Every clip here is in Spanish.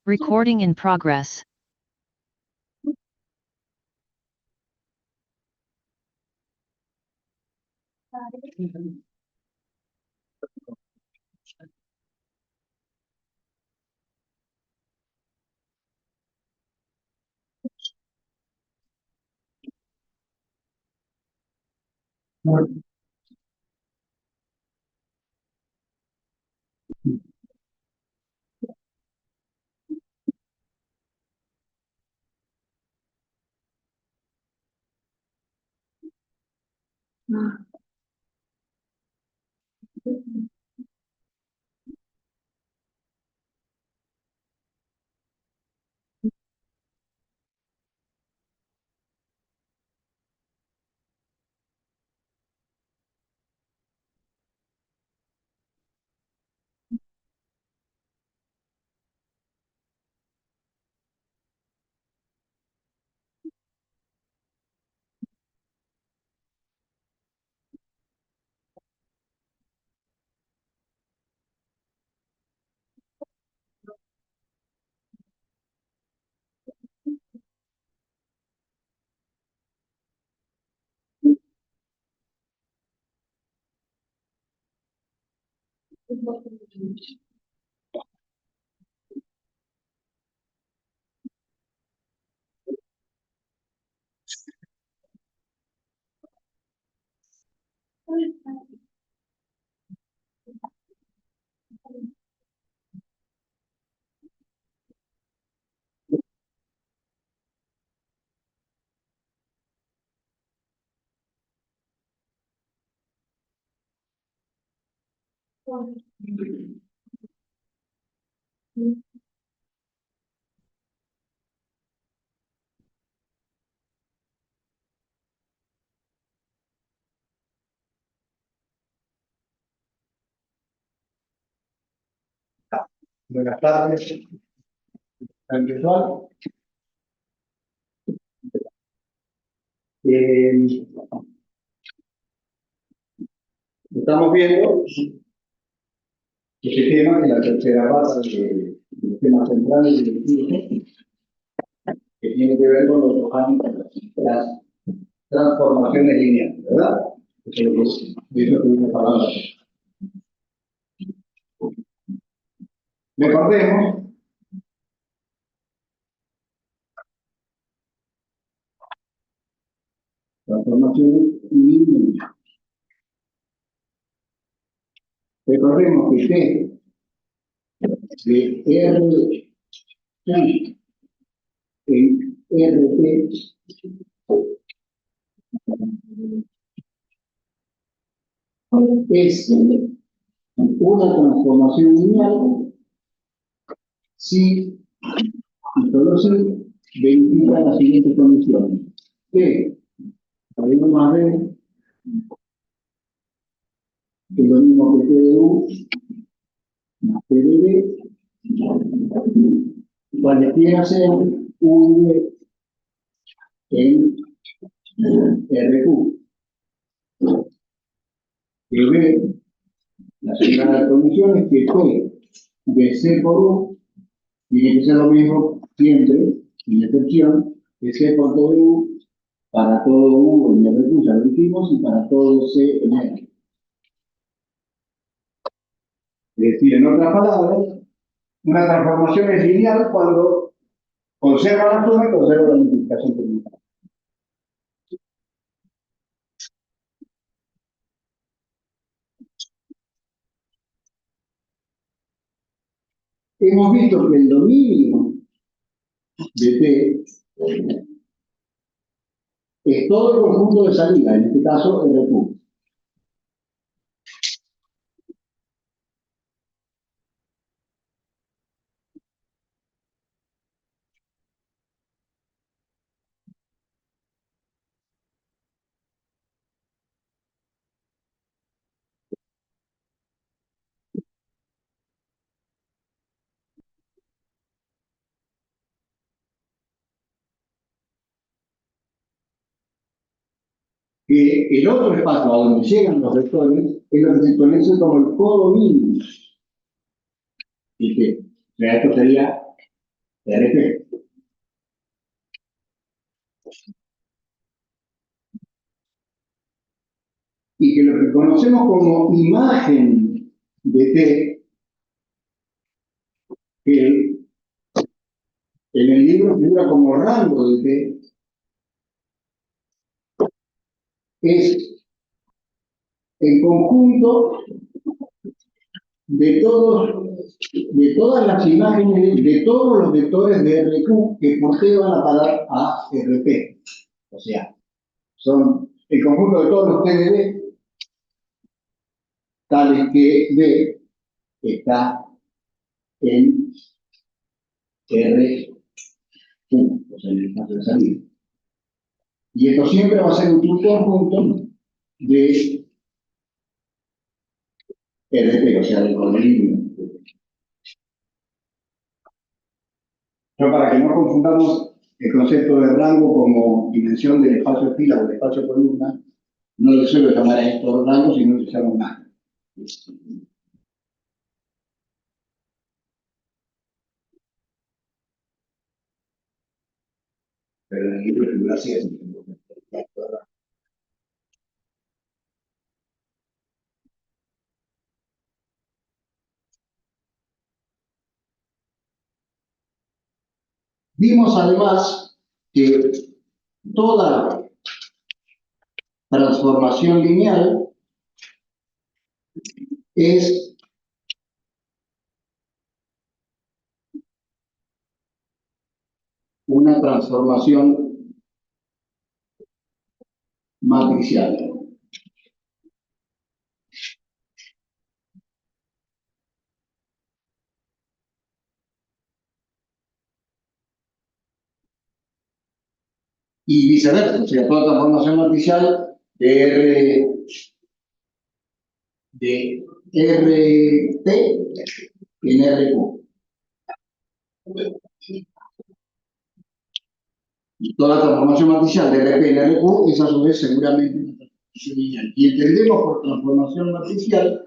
Recording in progress. Buenas tardes. ¿Tan visual? Estamos viendo este tema, que es la tercera parte del tema central del curso, que tiene que ver con las transformaciones lineales, ¿verdad? Eso es lo que estuvimos hablando. Recordemos transformaciones lineales. Recordemos que T de R en RT es una transformación lineal si y solo si verifica las siguientes condiciones. T para 1 más B es lo mismo que T de U más T de B, cualquiera sea U y B en RQ. Que B, la segunda de las condiciones, que T de C por U tiene que ser lo mismo siempre, sin excepción, que C por todo U para todo U en RQ, ya lo dijimos, y para todo C en R. Es decir, en otras palabras, una transformación es lineal cuando conserva la suma y conserva la multiplicación perimetral. Hemos visto que el dominio de T es todo el conjunto de salida, en este caso RQ. que el otro espacio a donde llegan los vectores es lo que se conoce como el codo mínimo. Y que, o sea, esto sería RP. Y que lo que conocemos como imagen de T, que en el libro figura como rango de T, es el conjunto de todas las imágenes, de todos los vectores de RQ que por T van a parar a RP. O sea, son el conjunto de todos los T de B, tales que B está en RQ, o sea, en el espacio de salida. Y esto siempre va a ser un conjunto de RP, o sea, del codominio. Pero para que no confundamos el concepto de rango como dimensión del espacio de fila o del espacio de columna, no le suelo llamar a estos rangos, sino se llama más. Pero en el libro figura así es. Vimos además que toda transformación lineal es una transformación matricial. Y viceversa, o sea, toda transformación matricial de RT en RQ. Y toda transformación matricial de RP en RQ es a su vez seguramente una transformación lineal. Y entendemos por transformación matricial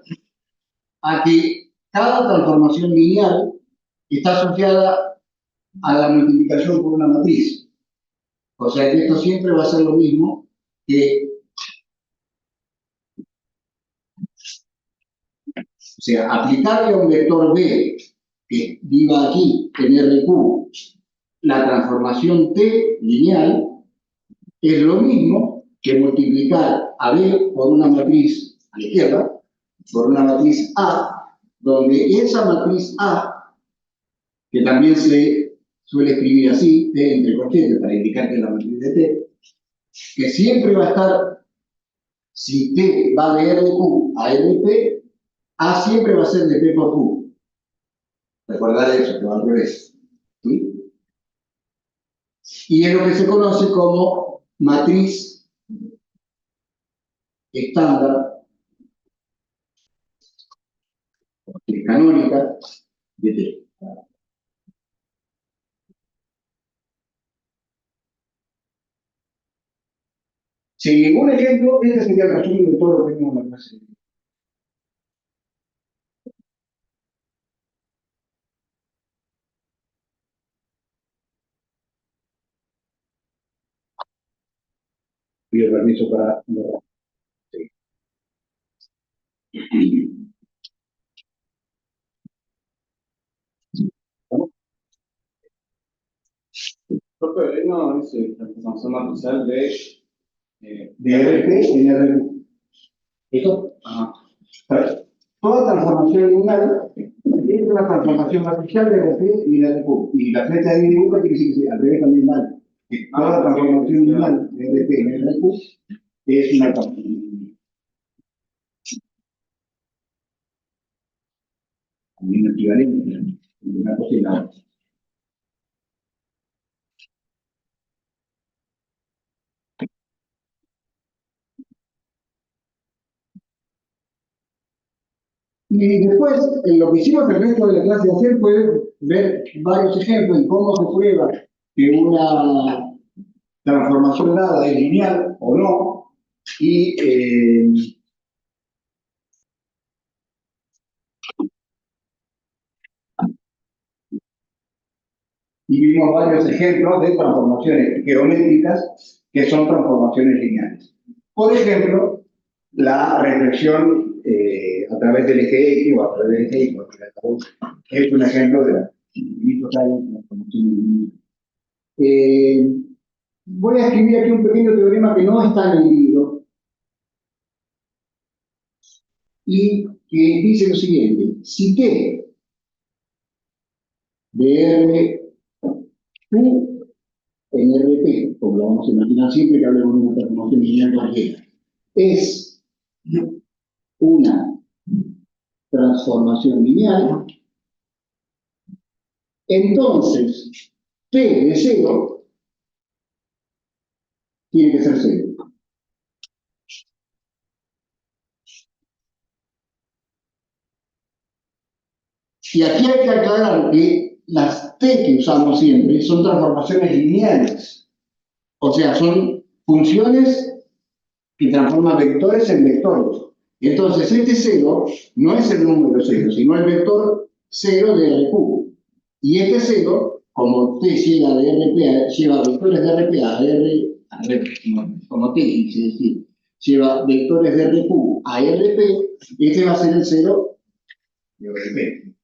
a que cada transformación lineal está asociada a la multiplicación por una matriz. O sea que esto siempre va a ser lo mismo que, o sea, aplicarle a un vector B que viva aquí en RQ la transformación T lineal es lo mismo que multiplicar a B por una matriz a la izquierda, por una matriz A, donde esa matriz A, que también se suele escribir así, T entre corchetes, para indicar que es la matriz de T, que siempre va a estar, si T va de RQ a RP, A siempre va a ser de P por Q. Recordar eso, que va al revés. ¿Sí? Y es lo que se conoce como matriz estándar canónica de T. Sin ningún ejemplo, este sería el resumen de todo lo que vimos en la clase. Pido permiso para borrar. Sí. El problema es la transformación matricial de RP en RQ. ¿Esto? Ajá. Toda transformación lineal es una transformación matricial de RP y de RQ. Y la flecha de dibujo quiere decir que al revés también vale. Toda transformación lineal de RP en RQ es una transformación. También equivalente entre una cosa y la otra. Y después, en lo que hicimos el resto de la clase de hacer fue ver varios ejemplos en cómo se prueba que una transformación dada es lineal o no, Y vimos varios ejemplos de transformaciones geométricas que son transformaciones lineales. Por ejemplo, la reflexión a través del eje X o a través del eje Y, es un ejemplo de la transformación lineal. Voy a escribir aquí un pequeño teorema que no está en el libro y que dice lo siguiente: si T de R Q en RP, como lo vamos a imaginar siempre que hablemos de una transformación lineal cualquiera, es una transformación lineal, entonces T de 0 tiene que ser 0. Y aquí hay que aclarar que las T que usamos siempre son transformaciones lineales. O sea, son funciones que transforman vectores en vectores. Entonces, este 0 no es el número 0, sino el vector 0 de RQ. Y este 0, como T llega de RP, lleva vectores de RP a R, como T, quise decir, lleva vectores de RQ a RP, este va a ser el 0 de RP.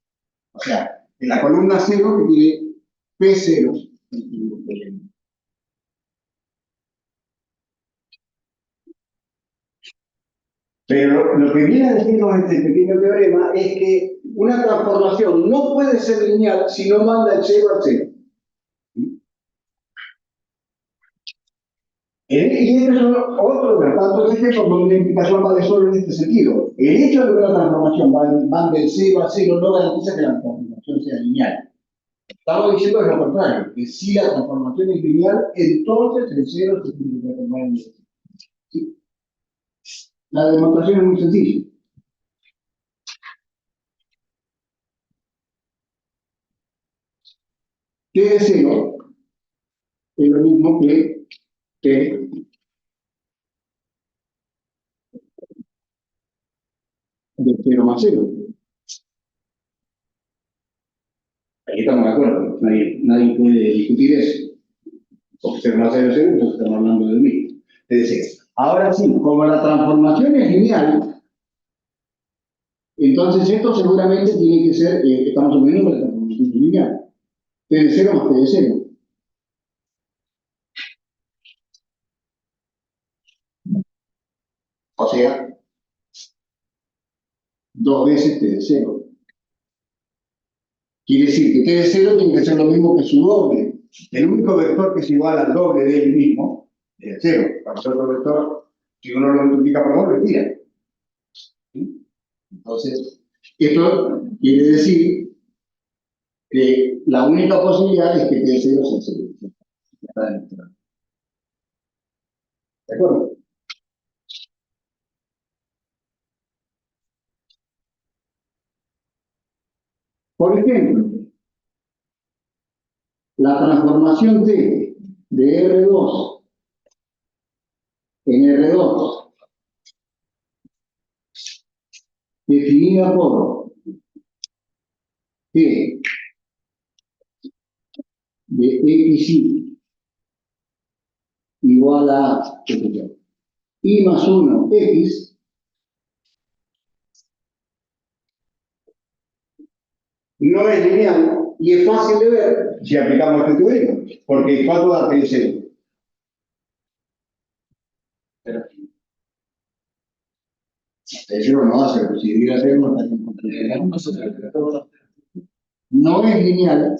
O sea, en la columna 0 que tiene P0. Pero lo que viene a decirnos este pequeño teorema es que una transformación no puede ser lineal si no manda el 0 al 0. Y estos son otros de los tantos ejemplos donde la implicación vale solo en este sentido. El hecho de que una transformación van del 0 a 0 no garantiza que la transformación sea lineal. Estamos diciendo lo contrario, que si la transformación es lineal, entonces el 0 se tiene que transformar en 0. ¿Sí? La demostración es muy sencilla. T de 0 es lo mismo que T de 0 más 0. Ahí estamos de acuerdo, nadie puede discutir eso. Porque 0 más 0 es 0, entonces estamos hablando del mismo. Es decir, ahora sí, como la transformación es lineal, entonces esto seguramente tiene que ser, estamos obteniendo la transformación lineal. T de 0 más T de 0. O sea, 2 veces T de 0. Quiere decir que T de 0 tiene que ser lo mismo que su doble. El único vector que es igual al doble de él mismo es el 0. Para ser otro vector, si uno lo multiplica por 2, lo tira. ¿Sí? Entonces, esto quiere decir que la única posibilidad es que T de 0 sea 0. Está demostrado. ¿De acuerdo? Por ejemplo, la transformación T de R2 en R2 definida por T de XY igual a y más 1 X no es lineal y es fácil de ver si aplicamos este teorema, porque ¿cuánto da T de 0? T de 0 no va a ser, si debiera ser, no estaría en no es lineal,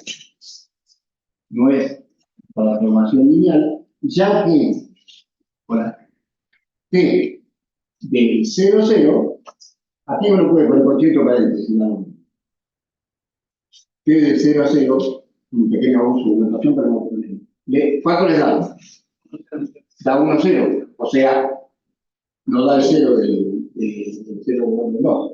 no es para la formación lineal, ya que bueno, T de 0, 0, aquí uno puede poner por cierto paréntesis, ¿no? T de 0 a 0, un pequeño uso de notación, pero no problema. ¿Cuánto le da? Da 1, 0, o sea, no da el 0 del 0 del 2.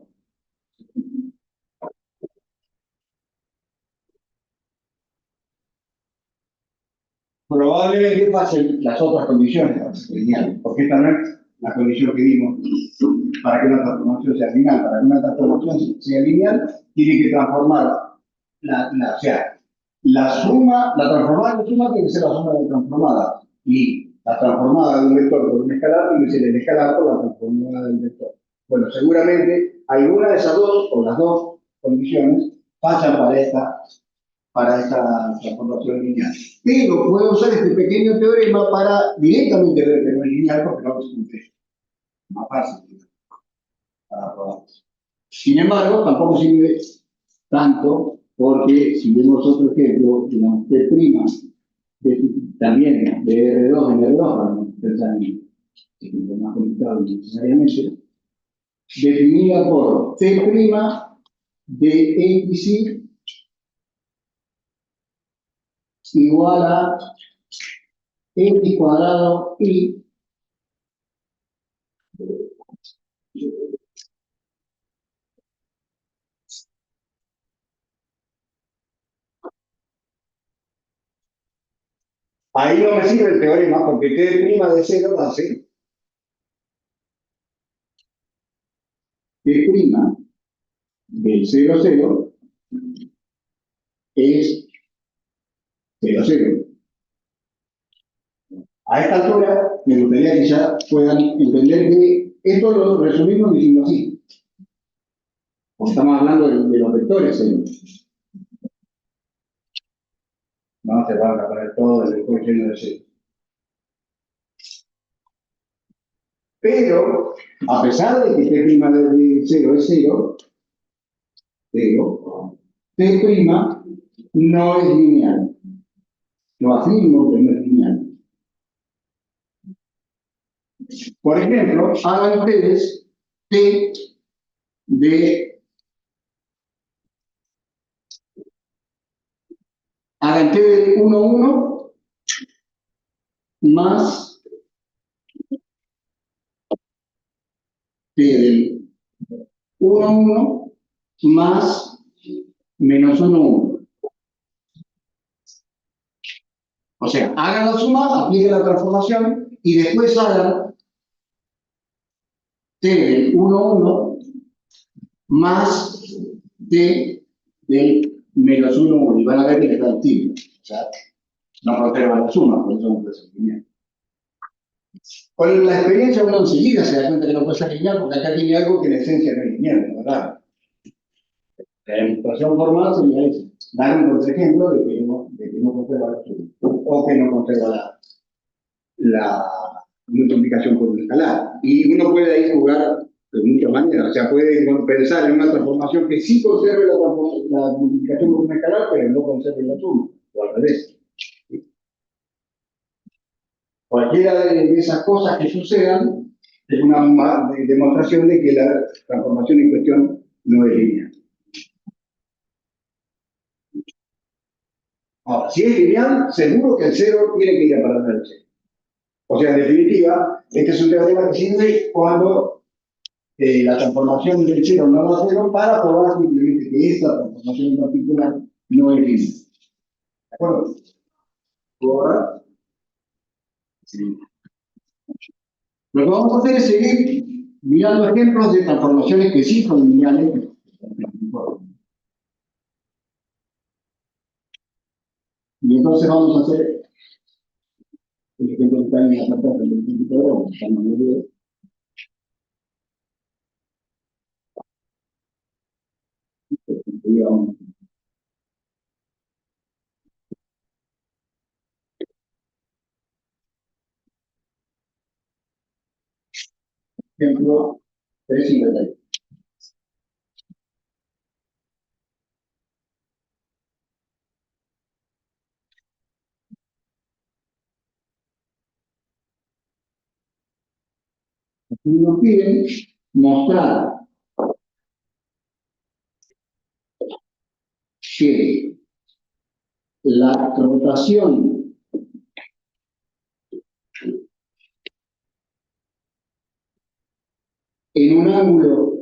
Probablemente pasen las otras condiciones lineales, porque esta no es la condición que dimos para que una transformación sea lineal. Para que una transformación sea lineal, tiene que transformar o sea, la suma, la transformada de suma tiene que ser la suma de la transformada. Y la transformada de un vector por un escalar tiene que ser el escalar por la transformada del vector. Bueno, seguramente alguna de esas dos, o las dos condiciones, pasan para esta transformación lineal. Pero puedo usar este pequeño teorema para directamente ver que no es lineal porque no es un test. Más fácil para probar. Sin embargo, tampoco sirve tanto porque si vemos otro ejemplo, digamos, T' también de R2 en R2, para no pensar en ejemplo más complicado necesariamente, definida por T' de X igual a X cuadrado y ahí no me sirve el teorema porque T' de 0 da 0. T' del 0, 0 es 0, 0. A esta altura me gustaría que ya puedan entender que esto lo resumimos diciendo así. Porque estamos hablando de los vectores 0. No se van a poner todo el vector lleno de 0. Pero, a pesar de que T' de 0 es 0, T' no es lineal. Lo afirmo que no es lineal. Por ejemplo, hagan ustedes T de hagan T de 1, 1 más T del 1, 1 más menos 1, 1. O sea, hagan la suma, apliquen la transformación y después hagan T del 1, 1 más T del menos 1, 1. Y van a ver que está activo. O sea, no conservan la suma, por eso no puede ser lineal. Con la experiencia uno enseguida se da cuenta que no puede ser lineal, porque acá tiene algo que en esencia no es lineal, ¿verdad? La demostración formal sería eso. Dar un contraejemplo de que no conserva la suma, o que no conserva la multiplicación por un escalar. Y uno puede ahí jugar de muchas maneras. O sea, puede pensar en una transformación que sí conserve la multiplicación por un escalar, pero no conserve la suma, o al revés. Cualquiera de esas cosas que sucedan es una demostración de que la transformación en cuestión no es lineal. Ahora, si es lineal, seguro que el 0 tiene que ir a parar al 0. O sea, en definitiva, este es un teorema que sirve cuando la transformación del 0 no da 0 para probar simplemente que esta transformación en particular no es lineal. ¿De acuerdo? Ahora, sí. Lo que vamos a hacer es seguir mirando ejemplos de transformaciones que sí son lineales. Y entonces vamos a hacer el ejemplo que está en la pantalla del computador, que está en el video. Ejemplo 350. Y nos piden mostrar que la rotación en un ángulo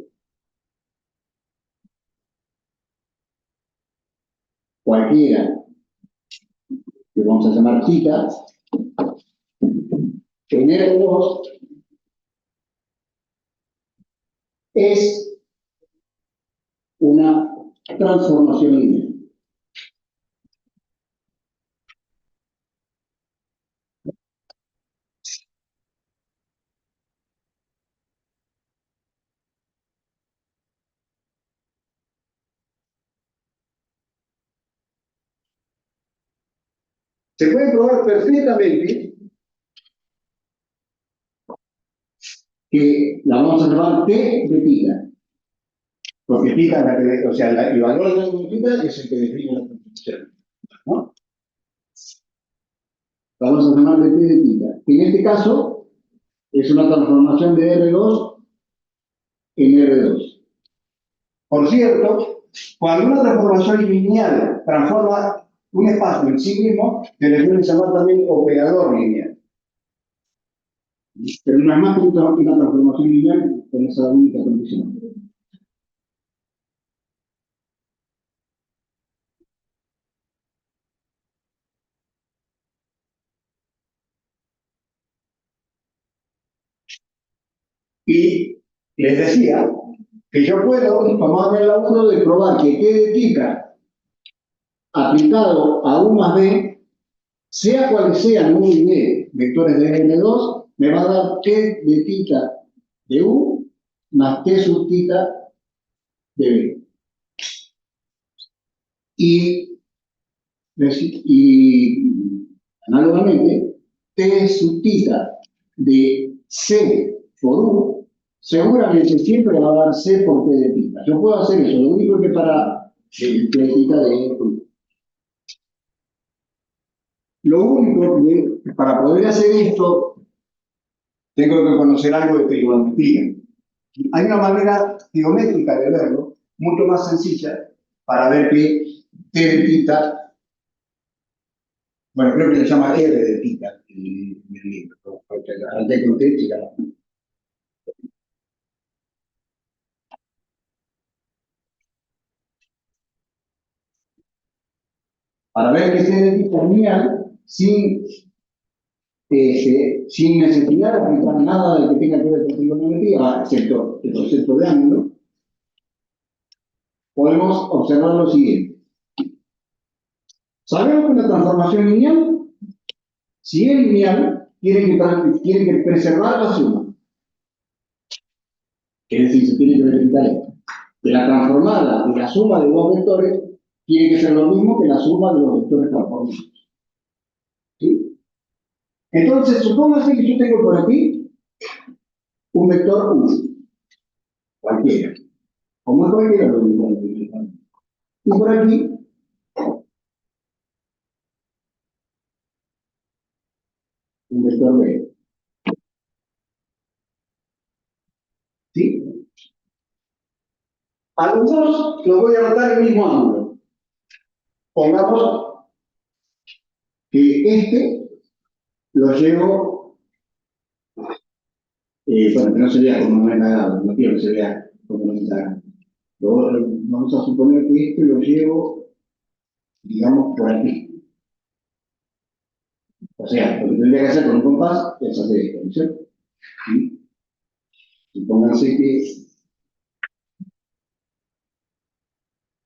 cualquiera, que vamos a llamar θ, en R2 es una transformación lineal. Se puede probar perfectamente que la vamos a llamar T de tita, porque tita es la que, o sea, el valor de tita es el que define la transformación, ¿no? La vamos a llamar de T de tita, que en este caso es una transformación de R2 en R2. Por cierto, cuando una transformación lineal transforma un espacio en sí mismo, se le suele llamar también operador lineal. Pero no es más que una transformación lineal con esa única condición. Y les decía que yo puedo tomarme el laburo de probar que T de tita aplicado a U más B, sea cual sea U y B, vectores de N2, me va a dar T de tita de U más T sub tita de B. Y análogamente, T sub tita de C por U, seguramente siempre va a dar C por T de tita. Yo puedo hacer eso, lo único que para el T de tita de U. Lo único que para poder hacer esto, tengo que conocer algo de trigonometría. Hay una manera geométrica de verlo, mucho más sencilla, para ver que T de tita, bueno, creo que se llama R de tita en el libro, porque antes conté, para ver que T de tita es lineal, sin necesidad de aplicar nada de que tenga que ver con trigonometría, excepto el concepto de ángulo, podemos observar lo siguiente. Sabemos que una transformación lineal, si es lineal, tiene que preservar la suma. Es decir, se tiene que verificar esto. Que la transformada de la suma de dos vectores tiene que ser lo mismo que la suma de los vectores transformados. ¿Sí? Entonces, supóngase que yo tengo por aquí un vector 1, cualquiera. Como es cualquiera, lo digo. Y por aquí, un vector B. ¿Sí? A los dos los voy a anotar el mismo ángulo. Pongamos que este lo llevo, bueno, que no se vea como 90 grados, no quiero que se vea como 90 grados. Vamos a suponer que este lo llevo, digamos, por aquí. O sea, lo que tendría que hacer con un compás es hacer esto, ¿no es cierto? ¿Sí? Supónganse que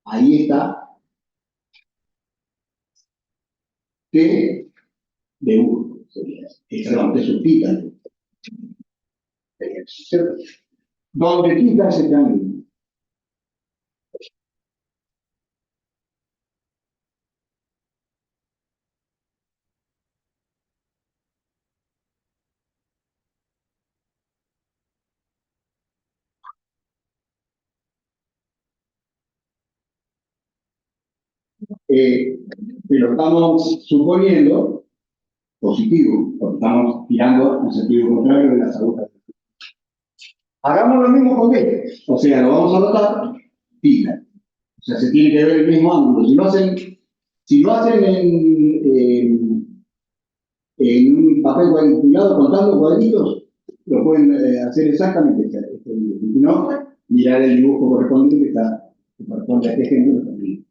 ahí está T de 1, perdón, T sub tita, ¿cierto? Donde tita es el ángulo. Pero estamos suponiendo positivo, porque estamos girando en sentido contrario de las agujas. Hagamos lo mismo con B, o sea, lo vamos a anotar tita. O sea, se tiene que ver el mismo ángulo. Si lo hacen en un papel cuadriculado contando cuadritos, lo pueden hacer exactamente este dibujo. Si no, mirar el dibujo correspondiente que corresponde a este ejemplo también.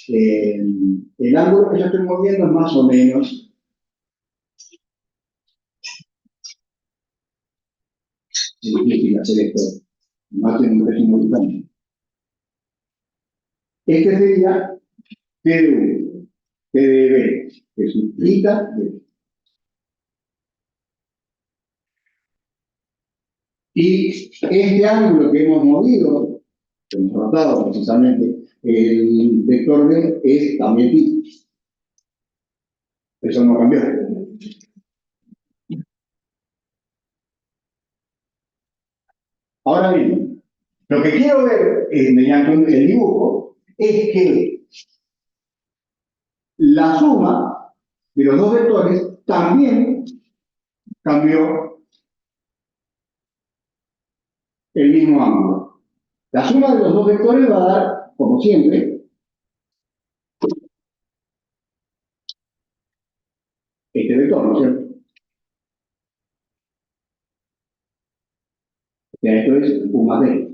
El ángulo que yo estoy moviendo es más o menos, es difícil hacer esto no tiene un régimen británico. Este sería TDV, TDB, que significa y este ángulo que hemos movido, que hemos tratado precisamente, el vector B es también pi. Eso no cambió. Ahora bien, lo que quiero ver mediante el dibujo es que la suma de los dos vectores también cambió el mismo ángulo. La suma de los dos vectores va a dar, como siempre, este vector, ¿no es cierto? O sea, esto es U más B.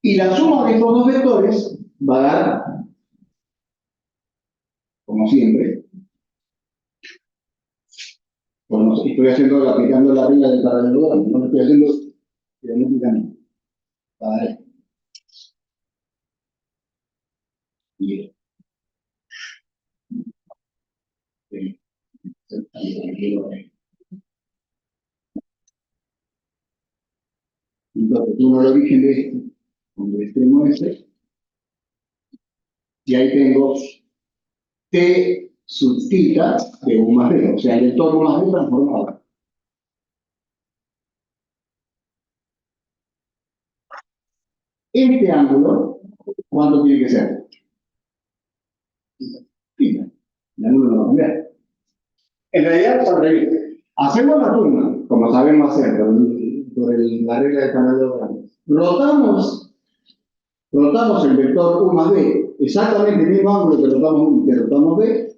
Y la suma de estos dos vectores va a dar, como siempre, bueno, estoy aplicando la regla del paralelogramo, no lo estoy haciendo geométricamente. Va a dar esto. Y entonces, uno el origen de este, con el extremo este, y ahí tengo T sub theta de U más B, o sea, el vector U más B transformado. Este ángulo, ¿cuánto tiene que ser? Theta. El ángulo no va a cambiar. En realidad, es al revés. Hacemos la suma, como sabemos hacer por la regla de paralelogramo. Rotamos el vector U más B, exactamente el mismo ángulo que rotamos B,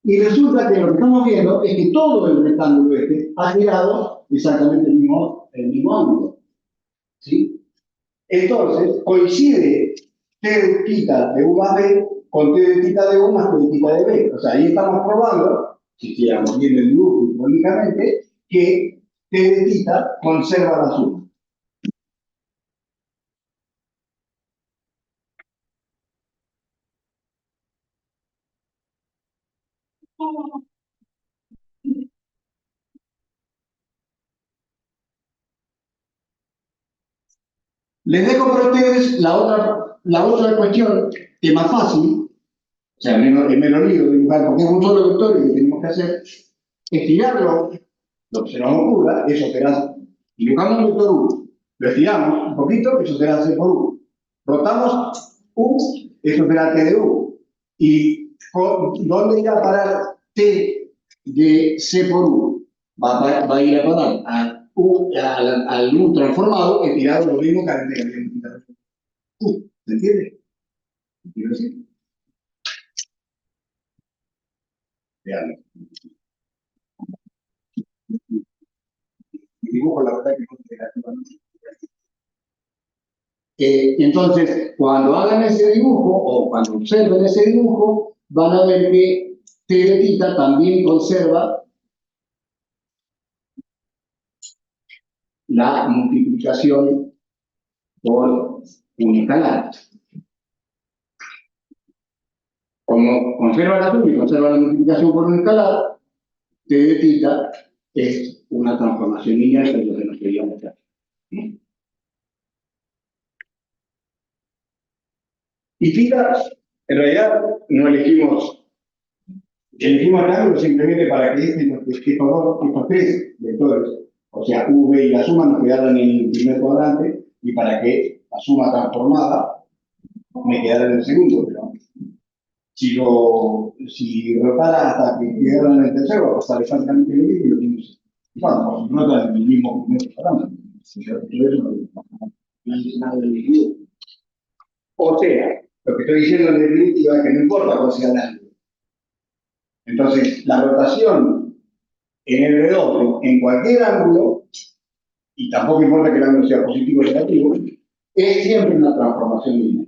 y resulta que lo que estamos viendo es que todo el rectángulo este ha girado exactamente el mismo ángulo. ¿Sí? Entonces, coincide T de θ de U más B con T de θ de U más T de θ de B. O sea, ahí estamos probando, si estuviéramos viendo el dibujo simbólicamente, que T de θ conserva la suma. Les dejo para ustedes la otra cuestión, que es más fácil, o sea, es menos lío de dibujar, porque es un solo vector y lo que tenemos que hacer es tirarlo, lo que se nos ocurra, eso será, dibujamos un vector U, lo estiramos un poquito, eso será C por U. Rotamos U, eso será T de U. ¿Y dónde irá a parar T de C por U? Va a ir a parar al U transformado, estirado lo mismo que al negativo. ¿Se entiende? ¿Quiero decir? Vean. Dibujo la verdad que no es negativamente. Entonces, cuando hagan ese dibujo o cuando observen ese dibujo, van a ver que T de θ también conserva la multiplicación por un escalar. Como conserva la suma y conserva la multiplicación por un escalar, T de θ es una transformación lineal, que es lo que nos queríamos hacer. Y θ, en realidad, no elegimos el ángulo simplemente para que estos tres vectores, o sea, V y la suma, nos quedaran en el primer cuadrante y para que la suma transformada me quedara en el segundo. Pero si rotara hasta que quedara en el tercero, va a pasar exactamente lo mismo y lo mismo. Bueno, pues rota en el mismo primer cuadrante. O sea, lo que estoy diciendo en definitiva es que no importa cuál sea el ángulo. Entonces, la rotación en el redoble, en cualquier ángulo, y tampoco importa que el ángulo sea positivo o negativo, es siempre una transformación lineal.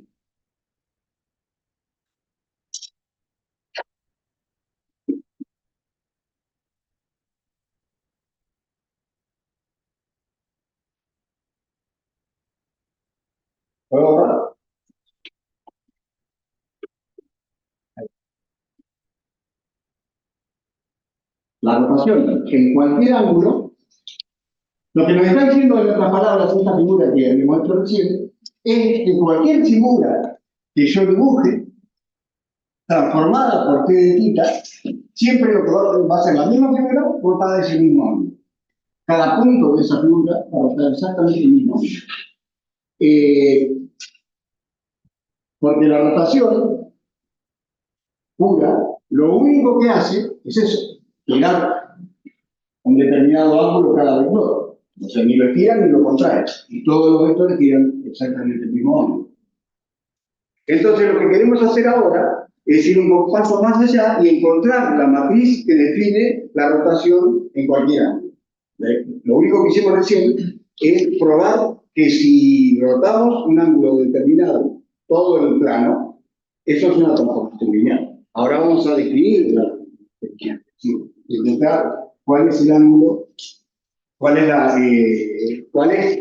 la rotación en cualquier ángulo, lo que nos está diciendo en otras palabras esta figura que me muestro recién, es que cualquier figura que yo dibuje, transformada por t de θ, siempre lo que va a ser la misma figura cortada de ese mismo ángulo. Cada punto de esa figura va a rotar exactamente el mismo ángulo. Porque la rotación pura, lo único que hace es eso, girar un determinado ángulo cada vector. O sea, ni lo estiran ni lo contraen. Y todos los vectores giran exactamente el mismo ángulo. Entonces, lo que queremos hacer ahora es ir un paso más allá y encontrar la matriz que define la rotación en cualquier ángulo. Lo único que hicimos recién es probar que si rotamos un ángulo determinado, todo el plano, eso es una transformación lineal. Ahora vamos a definir la intentar cuál es el ángulo, cuál es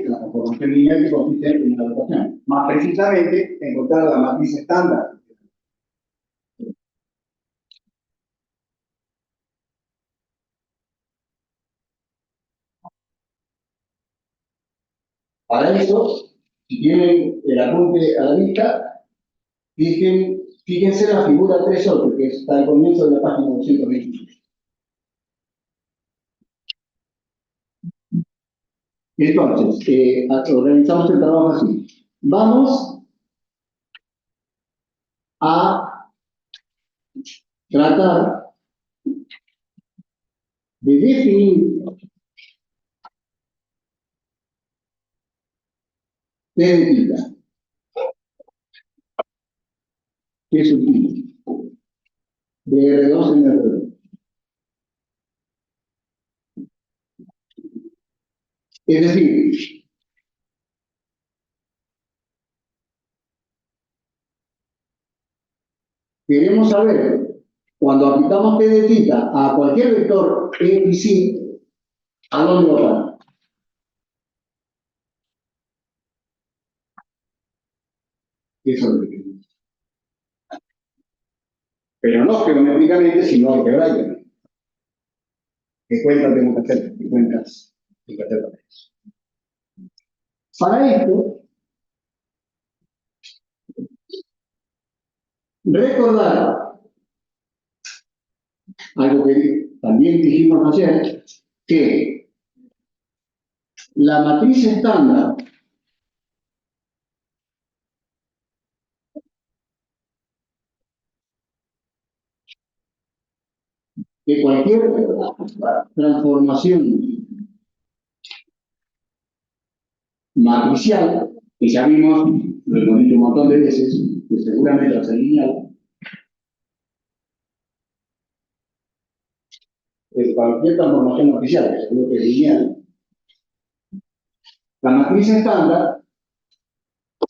la transformación lineal que consiste en la rotación. Más precisamente, encontrar la matriz estándar. Para eso, si tienen el apunte a la vista, fíjense la figura 3.8, que está al comienzo de la página 220. Entonces, organizamos el trabajo así. Vamos a tratar de definir T de θ. ¿Qué es un θ? De R2 en R2. Es decir, queremos saber, cuando aplicamos T de θ a cualquier vector X, Y, ¿a dónde va a parar? Eso es lo que queremos. Pero no geométricamente, sino algebraicamente. ¿Qué cuentas tengo que hacer? ¿Qué cuentas tengo que hacer para eso? Para esto, recordar algo que también dijimos ayer, que la matriz estándar de cualquier transformación matricial, que ya vimos, lo hemos dicho un montón de veces, que seguramente va a ser lineal, de cualquier transformación matricial, que seguro que es lineal, la matriz estándar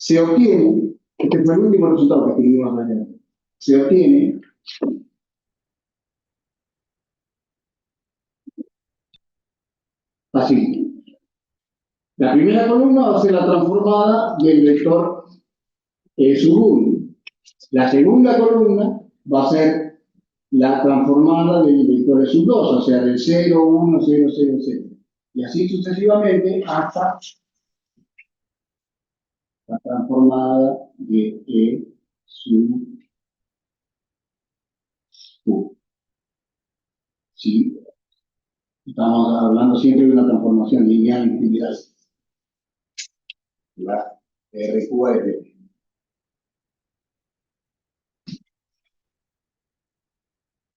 se obtiene, este fue el último resultado que escribimos ayer, se obtiene así. La primera columna va a ser la transformada del vector sub 1. La segunda columna va a ser la transformada del vector sub 2, o sea, del 0, 1, 0, 0, 0. Y así sucesivamente hasta la transformada de sub 2. ¿Sí? Estamos hablando siempre de una transformación lineal en general. La RQR.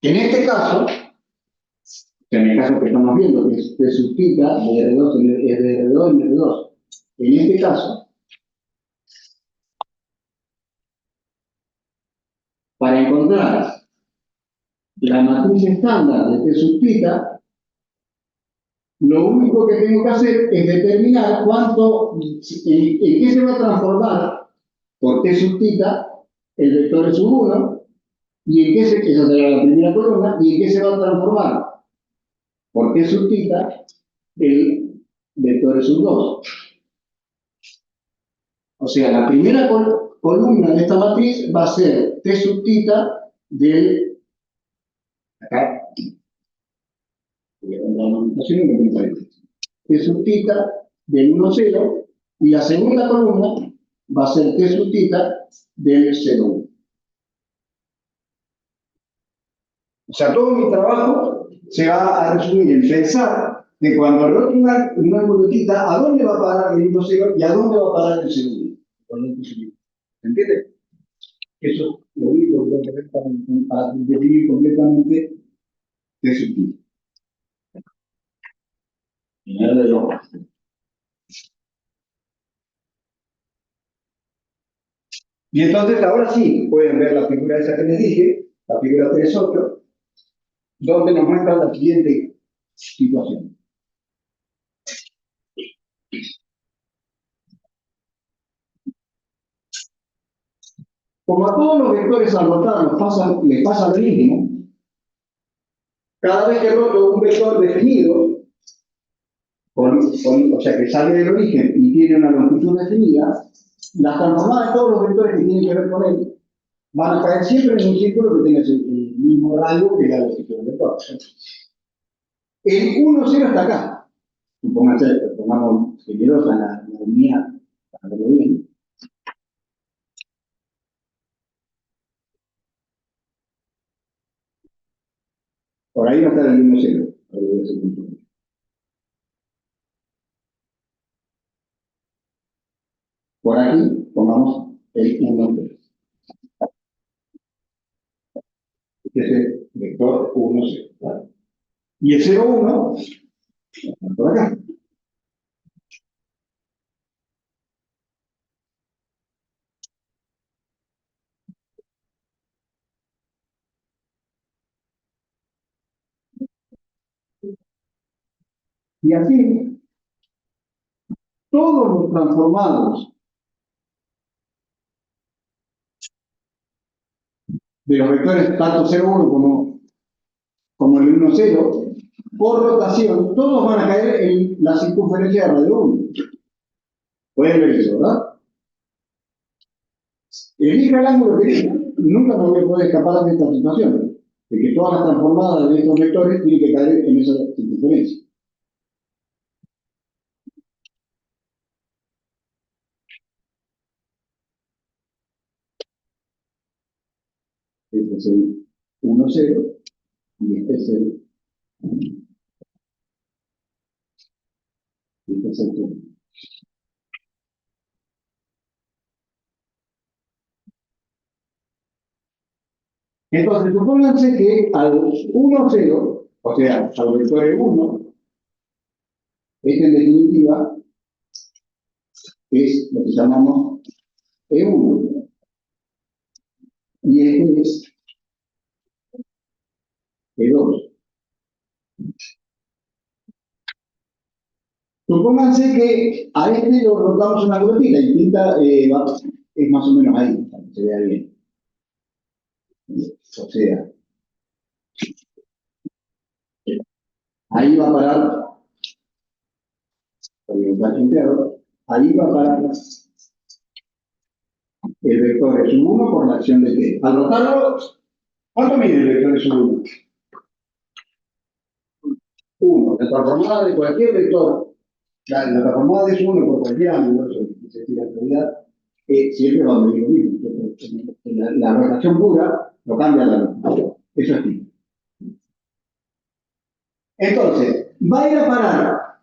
En este caso, en el caso que estamos viendo, que es T sub θ, de R2 de R2 en R2. En este caso, para encontrar la matriz estándar de T sub θ, lo único que tengo que hacer es determinar en qué se va a transformar por T sub θ el vector sub 1, y en qué esa será la primera columna, y en qué se va a transformar por T sub θ el vector sub 2. O sea, la primera columna de esta matriz va a ser T sub θ del, acá, la notación y lo que me parece. T sub tita del 1, 0, y la segunda columna va a ser T sub tita del 0, 1. O sea, todo mi trabajo se va a resumir en pensar que cuando roto un ángulo tita, ¿a dónde va a parar el 1, 0 y a dónde va a parar el 0, 1? ¿Se entiende? Eso lo único que tengo que ver para definir completamente T sub tita. Y entonces ahora sí pueden ver la figura esa que les dije, la figura 3.8, donde nos muestra la siguiente situación. Como a todos los vectores al rotar les pasa lo mismo, cada vez que roto un vector definido, o sea que sale del origen y tiene una longitud definida, las transformadas de todos los vectores que tienen que ver con él van a caer siempre en un círculo que tenga el mismo radio que la longitud del vector. El 1, 0 está acá. Pongamos generosa la unidad para verlo bien. Por ahí va a estar el 1, 0. Por aquí pongamos el 1, 0. Este es el vector 1, 0. ¿Vale? Y el 0, 1 está por acá. Y así, todos los transformados de los vectores tanto 0, 1 como el 1, 0, por rotación, todos van a caer en la circunferencia de radio 1. Pueden ver eso, ¿verdad? Elija el ángulo que elija, nunca me voy a poder escapar de esta situación, de que todas las transformadas de estos vectores tienen que caer en esa circunferencia. Este es el 1, 0 y este es el 2. Entonces, supónganse que al 1, 0, o sea, al vector E1, este en definitiva es lo que llamamos E1. Y este es E2. Supónganse que a este lo rotamos una glotita y tinta es más o menos ahí, para que se vea bien. O sea, ahí va a parar, ahí va a parar el vector de sub 1 por la acción de t. Al rotarlo, ¿cuánto mide el vector de sub 1? 1. La transformada de cualquier vector, la transformada de sub 1 por cualquier ángulo, eso es la realidad, siempre va a medir lo mismo. La rotación pura lo cambia la longitud. Eso es tipo. Entonces, va a ir a parar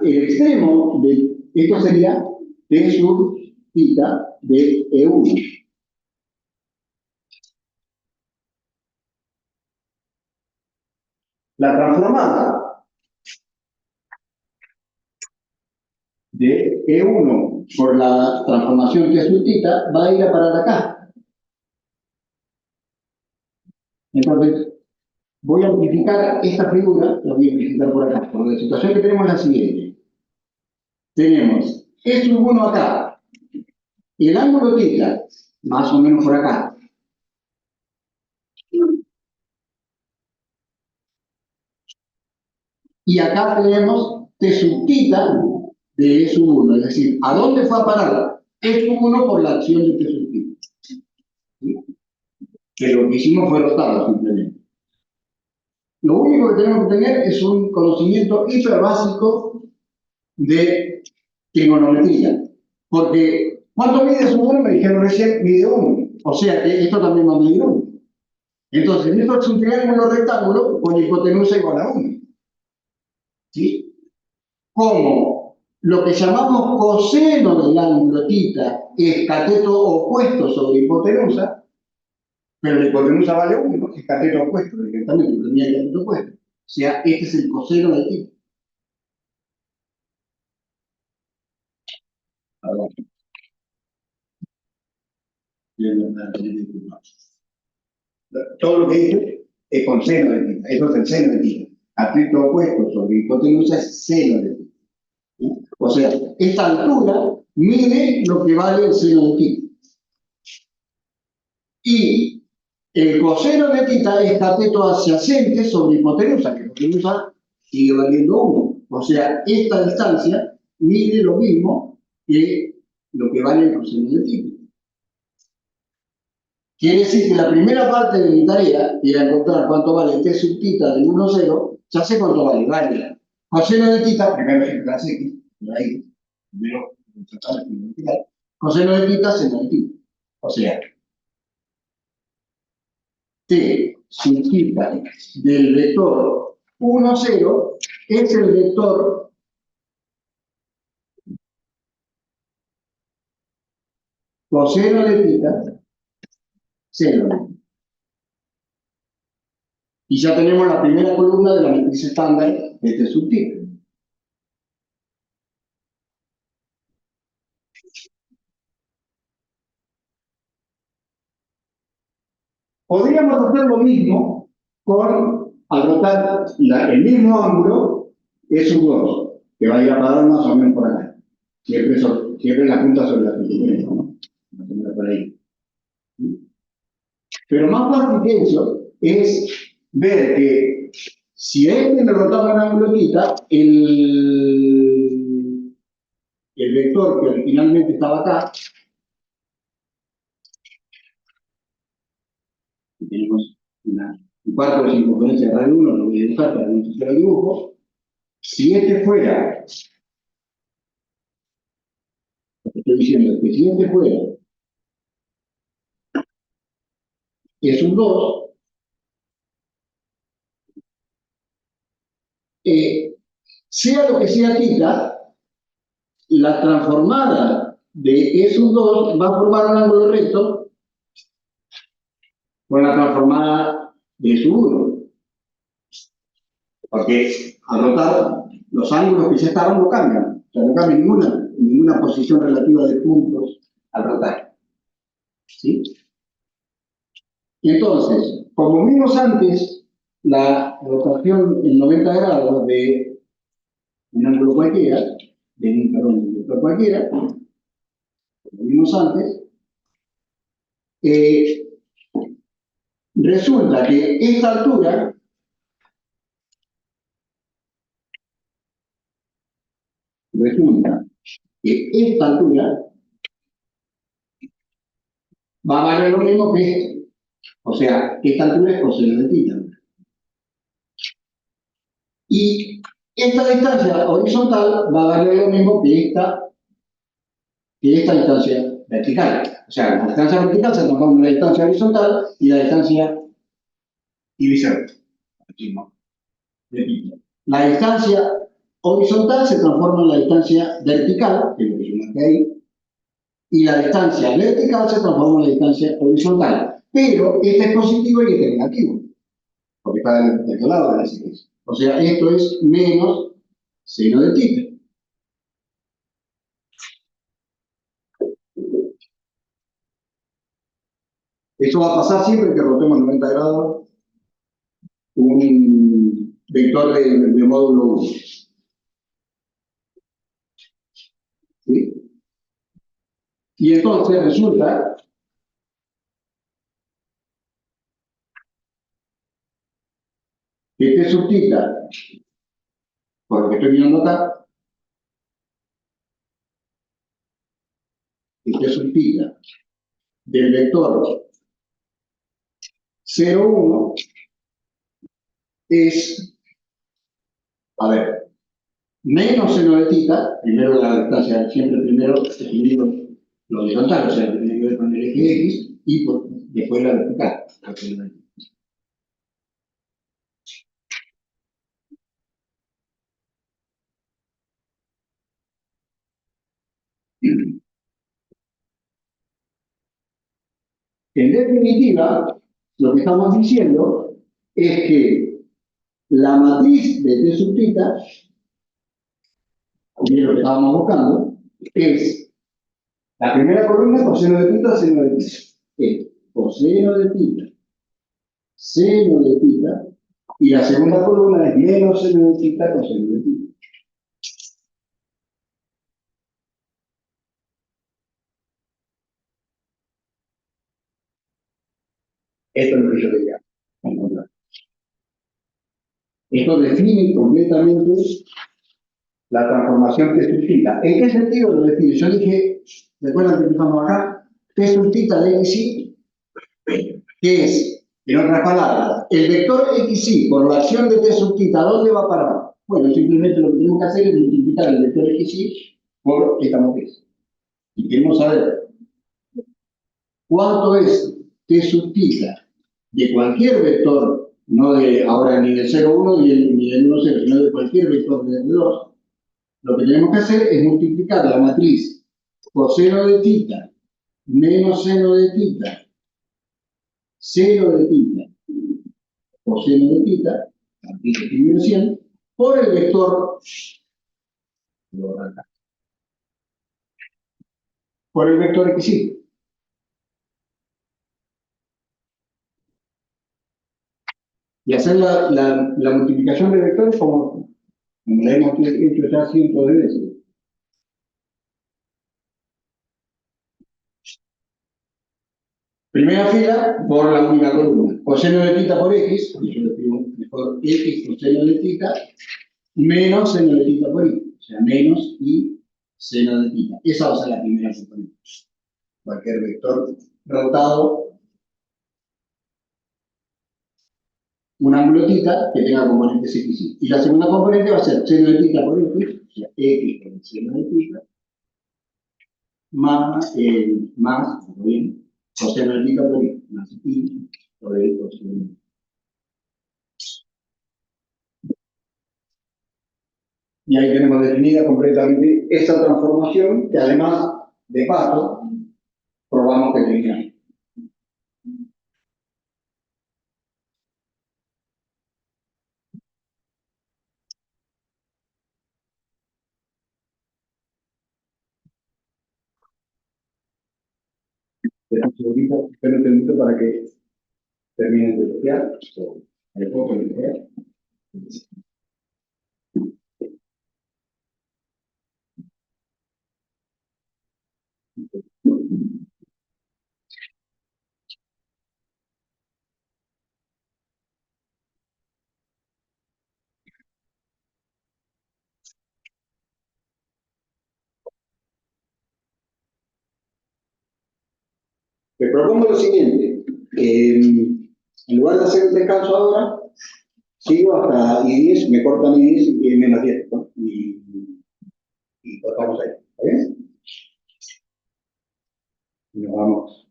el extremo de esto sería T sub tita de E1. La transformada de E1 por la transformación T sub tita va a ir a parar acá. Entonces, voy a amplificar esta figura, la voy a amplificar por acá. Porque la situación que tenemos es la siguiente. Tenemos E sub 1 acá, y el ángulo tita, más o menos por acá. Y acá tenemos T sub tita de E sub 1, es decir, ¿a dónde fue a parar E sub 1 por la acción de T sub tita? ¿Sí? Que lo que hicimos fue rotarlo simplemente. Lo único que tenemos que tener es un conocimiento hiper básico de trigonometría. Porque, ¿cuánto mide su uno? Me dijeron recién, mide 1. O sea que esto también va a medir 1. Entonces, esto es un triángulo rectángulo con hipotenusa igual a 1. ¿Sí? Como lo que llamamos coseno del ángulo θ es cateto opuesto sobre hipotenusa, pero la hipotenusa vale 1, es cateto opuesto directamente, no tenía cateto opuesto. O sea, este es el coseno de θ. Ahora, todo lo que dice es con seno de θ, eso es el seno de θ. Cateto opuesto sobre hipotenusa es seno de θ. ¿Sí? O sea, esta altura mide lo que vale el seno de θ. Y el coseno de θ es cateto adyacente sobre hipotenusa, que hipotenusa sigue valiendo 1. O sea, esta distancia mide lo mismo que lo que vale el coseno de θ. Quiere decir que la primera parte de mi tarea era encontrar cuánto vale t sub θ del 1, 0. Ya sé cuánto vale, vale. Coseno de θ, primero siempre las x, por ahí, primero tratar de multiplicar. Coseno de θ, seno de θ. O sea, t sub θ del vector 1, 0 es el vector coseno de θ, seno de θ. Y ya tenemos la primera columna de la matriz estándar de t sub θ. Podríamos hacer lo mismo con, al rotar el mismo ángulo, es un 2, que va a ir a parar más o menos por acá. Siempre la punta sobre la pintura, ¿no? Por ahí. Pero más fácil que eso es ver que si a este le rotamos el ángulo θ, el vector que originalmente estaba acá, tenemos un cuarto de circunferencia de radio 1, lo voy a dibujar para no hacer el dibujo. Si este fuera, lo que estoy diciendo es que si este fuera, es un 2, sea lo que sea θ, la transformada de es un 2 va a formar un ángulo recto con la transformada de su 1. Porque al rotar, los ángulos que ya estaban no cambian. O sea, no cambia ninguna posición relativa de puntos al rotar. ¿Sí? Entonces, como vimos antes, la rotación en 90 grados de un ángulo cualquiera, un vector cualquiera, como vimos antes, resulta que esta altura va a valer lo mismo que esto. O sea, esta altura es coseno de θ. Y esta distancia horizontal va a valer lo mismo que esta distancia vertical. O sea, la distancia vertical se transforma en la distancia horizontal y la distancia y viceversa. Aquí, ¿no? Repito. La distancia horizontal se transforma en la distancia vertical, que es lo que yo marqué ahí, y la distancia vertical se transforma en la distancia horizontal. Pero este es positivo y este es negativo, porque está del lado de la secuencia. O sea, esto es menos seno de θ. Eso va a pasar siempre que rotemos 90 grados un vector de módulo 1. ¿Sí? Y entonces resulta que t sub θ, por lo que estoy mirando acá, que t sub θ del vector 0, 1 es, a ver, menos seno de tita, primero la distancia, siempre primero escribimos lo horizontal, o sea, tiene que ver con el eje X, y después la vertical. En definitiva, lo que estamos diciendo es que la matriz de T sub tita, que es lo que estábamos buscando, es la primera columna coseno de tita, seno de tita. Es coseno de tita, seno de tita, y la segunda columna es menos seno de tita, coseno de tita. Esto es lo que yo quería encontrar. Esto define completamente la transformación T sub tita. ¿En qué sentido lo define? Yo dije, recuerdan que empezamos acá, T sub tita de XY, que es, en otras palabras, el vector XY por la acción de T sub tita, ¿dónde va a parar? Bueno, simplemente lo que tenemos que hacer es multiplicar el vector XY por esta matriz. Y queremos saber cuánto es T sub tita de cualquier vector, no de ahora ni del 0,1 ni del 1,0, sino de cualquier vector de R2. Lo que tenemos que hacer es multiplicar la matriz coseno de tita menos seno de tita, seno de tita, coseno de tita, matriz de equilibración, por el vector, por el vector XY. Y hacer la multiplicación de vectores como la hemos hecho ya cientos de veces. Primera fila por la única columna. Coseno de tita por X, y yo le escribo mejor X coseno de tita, menos seno de tita por Y. O sea, menos y seno de tita. Esa va a ser la primera componente. Cualquier vector rotado, un ángulo tita que tenga componentes X y. Y la segunda componente va a ser seno de tita por X, o sea, X por el seno de tita, más, bien, coseno de tita por Y, más Y por el coseno de tita. Y ahí tenemos definida completamente esa transformación que además, de paso, probamos que tenía. Espero un segundito para que terminen de copiar. ¿Me puedo copiar? Te propongo lo siguiente. En lugar de hacer un descanso ahora, sigo hasta I10, me cortan I10 y menos 10, ¿no? Y cortamos ahí. ¿Está bien? Y nos vamos.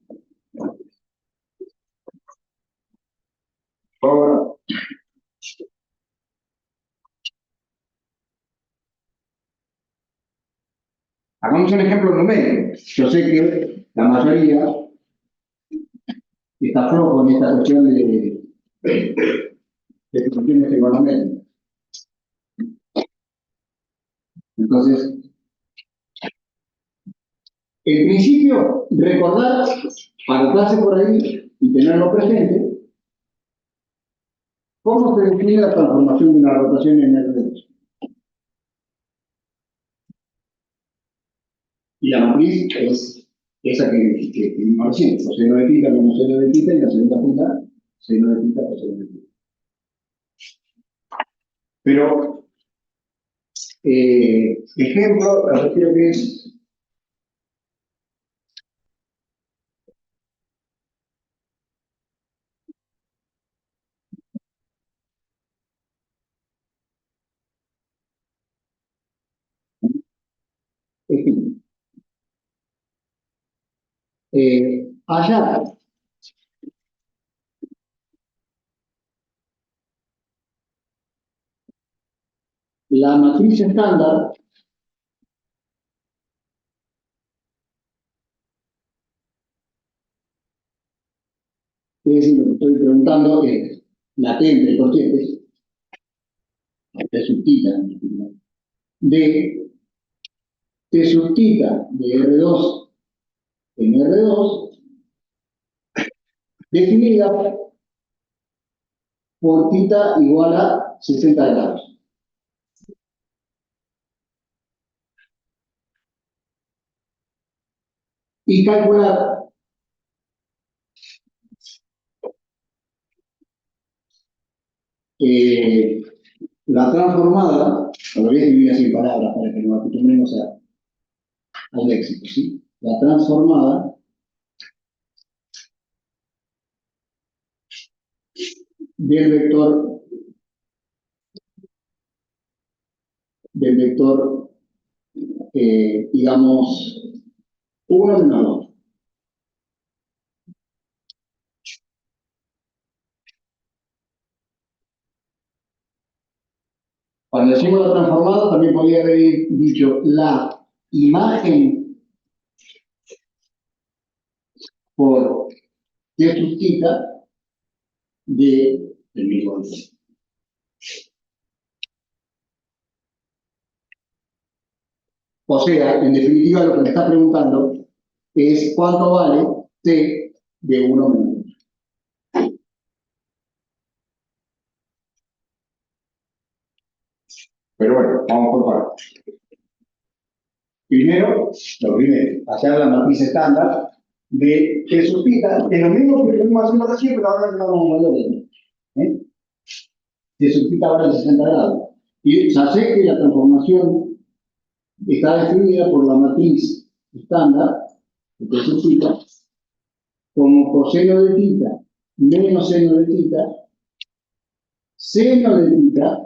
Ahora, hagamos un ejemplo numérico. Yo sé que la mayoría está flojo en esta cuestión de cuestiones económicas. Entonces, en principio, recordar, anotarse por ahí y tenerlo presente, cómo se define la transformación de una rotación en R2. Y la matriz es esa que vimos recién, coseno de tita menos seno de tita, y la segunda fila, seno de tita, coseno de tita. Pero, ejemplo, creo que es Ejemplo. Allá, la matriz estándar es decir, lo que estoy preguntando es la T entre corchetes, T sub tita, de T sub tita de R2 en R2, definida por tita igual a 60 grados. Y calcular la transformada, lo voy a escribir así en palabras para que nos acostumbremos al léxico, ¿sí? La transformada del vector, digamos, 1 menos 2. Cuando decimos la transformada, también podría haber dicho la imagen por T sub tita del mismo vector. O sea, en definitiva, lo que me está preguntando es cuánto vale T de 1 menos 2. Pero bueno, vamos por partes. Primero, hacer la matriz estándar de T sub tita, que es lo mismo que estuvimos haciendo recién, pero ahora le damos un valor de T sub tita vale 60 grados. Y ya sé que la transformación está definida por la matriz estándar de T sub tita como coseno de tita menos seno de tita, seno de tita,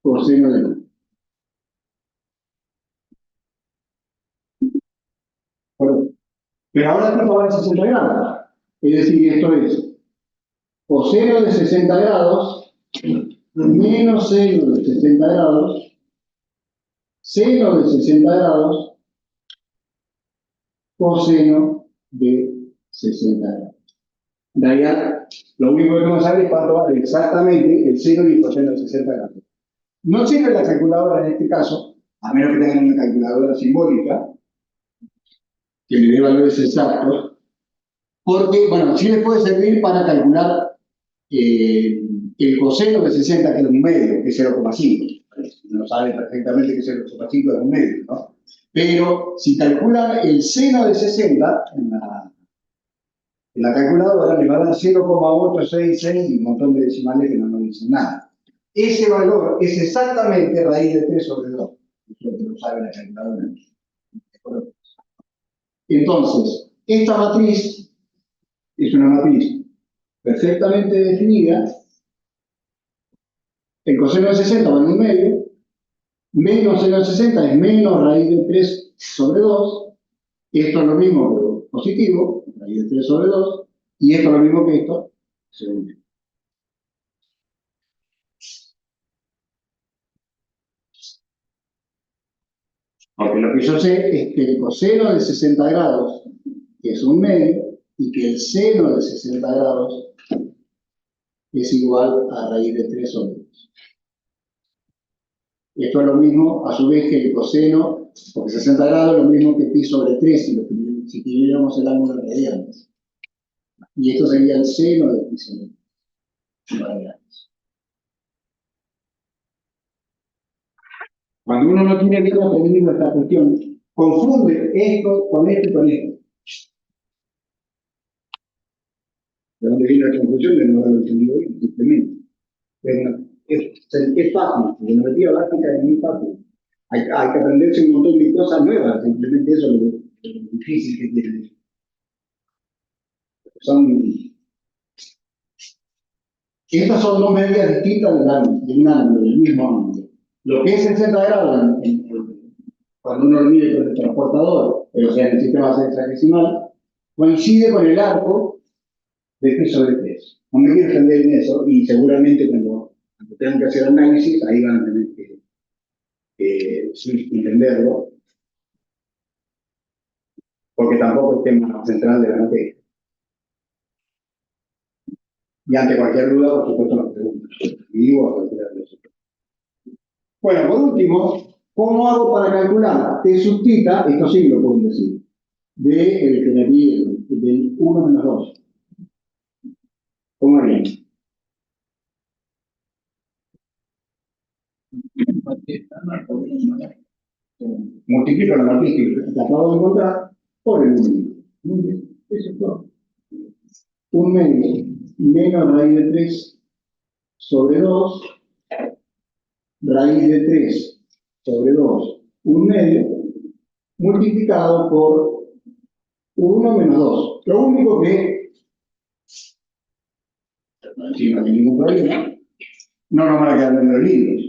coseno de tita. Bueno, pero ahora esto vale 60 grados. Es decir, esto es coseno de 60 grados menos seno de 60 grados, seno de 60 grados, coseno de 60 grados. En realidad, lo único que tenemos que saber es cuánto vale exactamente el seno y el coseno de 60 grados. No sirve la calculadora en este caso, a menos que tengan una calculadora simbólica, que me dé valores exactos, porque, bueno, sí les puede servir para calcular el coseno de 60, que es un medio, que es 0,5. No saben perfectamente que 0,5 es un medio, ¿no? Pero si calculan el seno de 60 en la calculadora, les va a dar 0,866 y un montón de decimales que no nos dicen nada. Ese valor es exactamente raíz de 3 sobre 2. Eso lo sabe la calculadora. Entonces, esta matriz es una matriz perfectamente definida. El coseno de 60 vale un medio, menos seno de 60 es menos raíz de 3 sobre 2, esto es lo mismo pero positivo, raíz de 3 sobre 2, y esto es lo mismo que esto, segundo. Porque lo que yo sé es que el coseno de 60 grados es un medio y que el seno de 60 grados es igual a raíz de 3 sobre 2. Esto es lo mismo, a su vez, que el coseno, porque 60 grados es lo mismo que pi sobre 3 si dividiéramos el ángulo en radianes. Y esto sería el seno de pi sobre 3 radianes. Cuando uno no tiene bien aprendido esta cuestión, confunde esto con esto y con esto. ¿De dónde viene la confusión? De no haberlo entendido bien, simplemente. Es fácil, la geometría básica es muy fácil. Hay que aprenderse un montón de cosas nuevas, simplemente eso es lo difícil que tiene. Estas son dos medidas distintas de un ángulo, del mismo ángulo. Lo que es 60 grados cuando uno lo mide con el transportador, o sea, en el sistema hexadecimal, coincide con el arco de P sobre 3. No me quiero extender en eso, y seguramente cuando tengan que hacer análisis, ahí van a tener que entenderlo, porque tampoco es tema central de la materia. Y ante cualquier duda, por supuesto, nos preguntan. Digo a cualquiera de nosotros. Bueno, por último, ¿cómo hago para calcular T sub tita? Esto sí lo pueden decir. De que me pide del 1 menos 2. ¿Cómo harían? Multiplico la matriz que acabo de encontrar por el 1. Muy bien, eso es todo. 1 medio menos raíz de 3 sobre 2, raíz de 3 sobre 2, 1 medio, multiplicado por 1 menos 2. Lo único que, si no hay ningún problema, no nos van a quedar en los libros.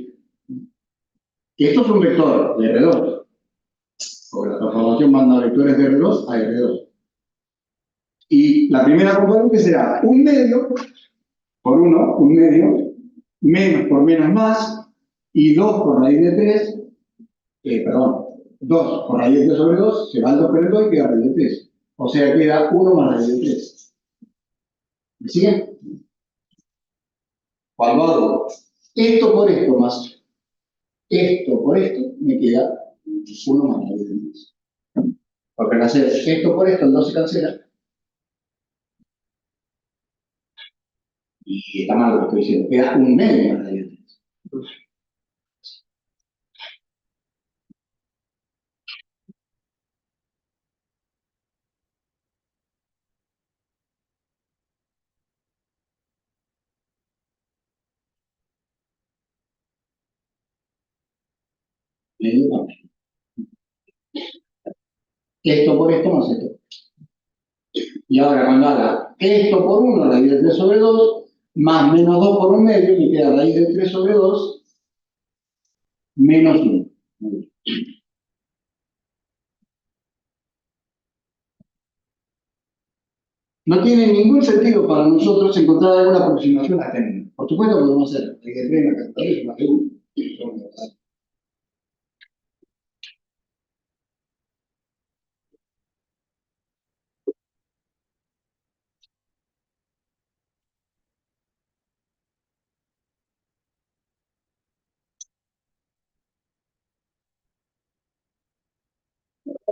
Esto es un vector de R2, porque la transformación manda vectores de R2 a R2. Y la primera componente será 1 medio por 1, 1 medio, menos por menos más, y 2 por raíz de 3, perdón, 2 por raíz de 3 sobre 2, se va el 2 por el 2 y queda raíz de 3. O sea, queda 1 más raíz de 3. ¿Me siguen? Cuando hago esto por esto más esto por esto, me queda 1 más raíz de 3. Porque al hacer esto por esto, el 2 se cancela. Y está mal lo que estoy diciendo. Queda 1 medio más raíz de 3. Medio. Esto por esto más esto. Y ahora cuando haga esto por 1, raíz de 3 sobre 2, más menos 2 por 1 medio, me queda raíz de 3 sobre 2, menos 1. No tiene ningún sentido para nosotros encontrar alguna aproximación a término. Por supuesto que podemos hacer el que tiene una calculadora, más de uno.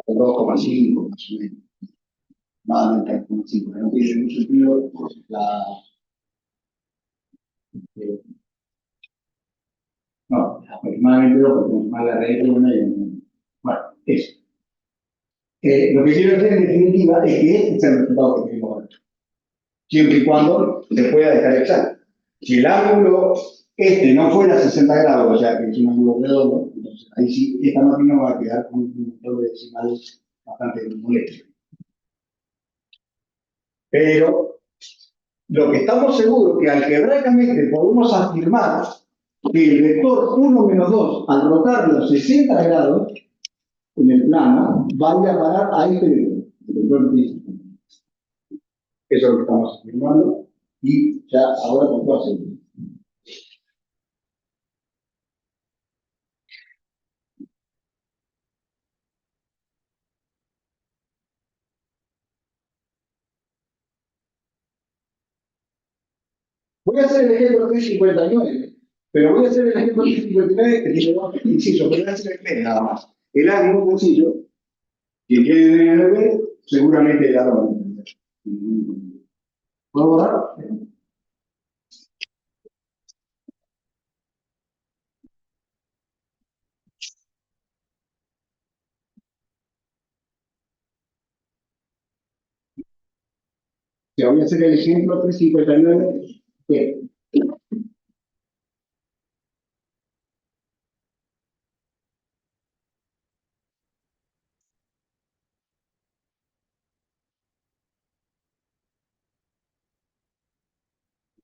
De 2,5 más o menos. Más de 3,5. No tiene ningún sentido no, aproximadamente 2, porque más la raíz de una y una. Bueno, eso. Lo que quiero decir en definitiva es que este es el resultado que tenemos ahora. Siempre y cuando se pueda dejar exacto. Si el ángulo este no fuera 60 grados, o sea que es un ángulo redondo, entonces ahí sí, esta máquina va a quedar con un montón de decimales bastante molestos. Pero lo que estamos seguros que algebraicamente podemos afirmar que el vector 1 menos 2, al rotarlo 60 grados en el plano, va a ir a parar a este vector. Eso es lo que estamos afirmando y ya ahora con toda seguridad. Voy a hacer el ejemplo 359, pero voy a hacer el ejemplo 359 que tiene dos incisos, pero voy a hacer el B nada más. El A es muy sencillo, quien quiere en el B, seguramente ya lo van a entender. ¿Puedo borrar? Ya voy a hacer el ejemplo 359 B.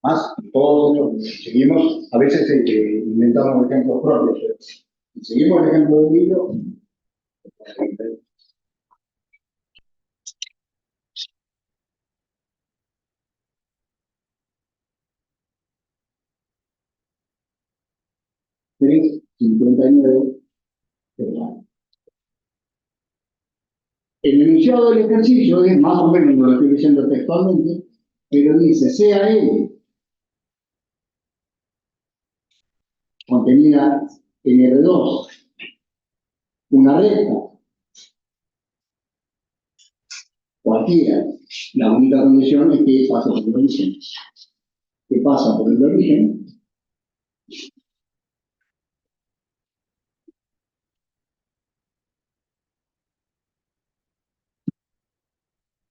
Más, todos ellos, seguimos, a veces inventamos ejemplos propios. Si seguimos el ejemplo del libro, $3.59. El enunciado del ejercicio es más o menos, no lo estoy diciendo textualmente, pero dice, sea L contenida en R2, una recta, cualquiera, la única condición es que pase por el origen. Que pasa por el origen,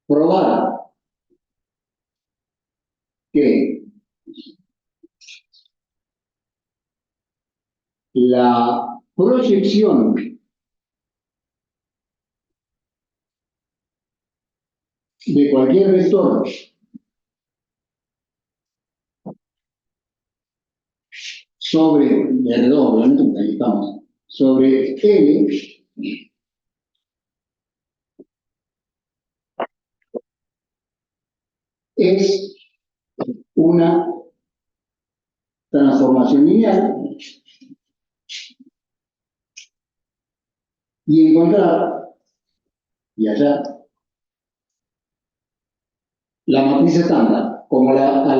probar que la proyección de cualquier vector sobre R2, obviamente, porque ahí estamos, sobre L es una transformación lineal y encontrar, y allá, la matriz estándar, como a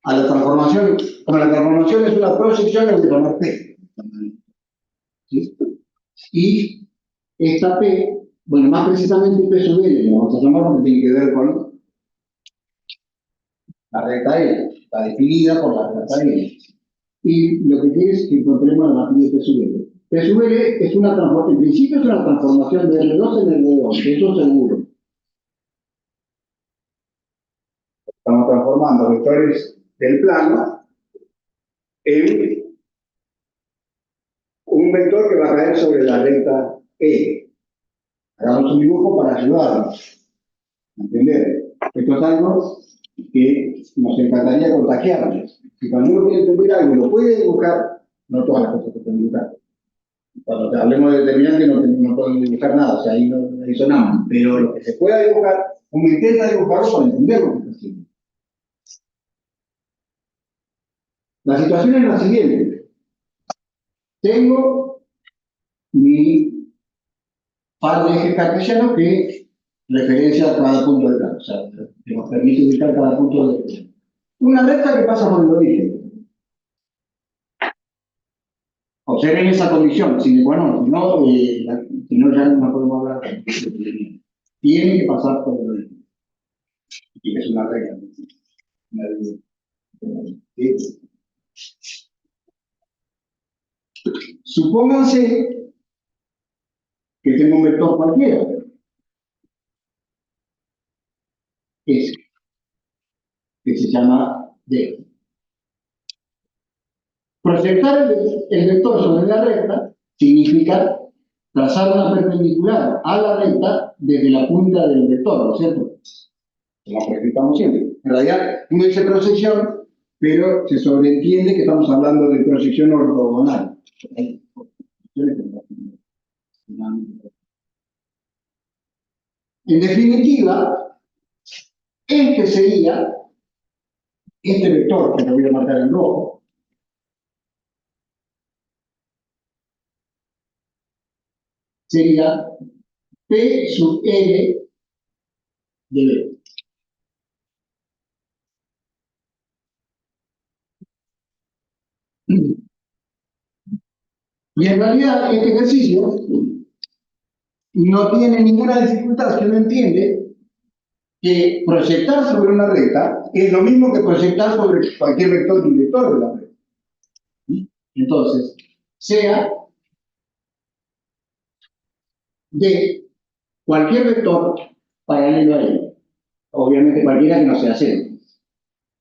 la transformación, como la transformación es una proyección, es de poner P. ¿Sí? Y esta P, bueno, más precisamente P sub L, lo vamos a llamar porque tiene que ver con la recta L, está definida por la recta L. Y lo que quiere es que encontremos la matriz de P sub L. P sub L es una transformación, en principio es una transformación de R2 en R2, eso seguro. Estamos transformando vectores del plano en un vector que va a caer sobre la recta E. Hagamos un dibujo para ayudarnos a entender. Esto es algo que nos encantaría contagiarnos. Si cuando uno quiere entender algo lo puede dibujar, no todas las cosas que pueden dibujar. Cuando hablemos de determinante no podemos dibujar nada, o sea, ahí sonamos. Pero lo que se pueda dibujar, uno intenta dibujarlo para entender lo que está haciendo. La situación es la siguiente. Tengo mi par de ejes cartesianos que referencia a cada punto del plano, o sea, que nos permite ubicar cada punto del plano. Una recta que pasa por el origen. Observen esa condición, si no, si no ya no podemos hablar de eso. Tiene que pasar por el origen. Y es una regla. ¿Sí? Supónganse que tengo un vector cualquiera. Ese, que se llama D. Proyectar el vector sobre la recta significa trazar una perpendicular a la recta desde la punta del vector, ¿no es cierto? La proyectamos siempre. En realidad, uno dice proyección, pero se sobreentiende que estamos hablando de proyección ortogonal. En definitiva, este sería este vector que lo voy a marcar en rojo. Sería P sub L de B. Y en realidad este ejercicio no tiene ninguna dificultad si uno entiende que proyectar sobre una recta es lo mismo que proyectar sobre cualquier vector y vector de la recta. Entonces, sea de cualquier vector paralelo a él. Obviamente cualquiera que no sea cero.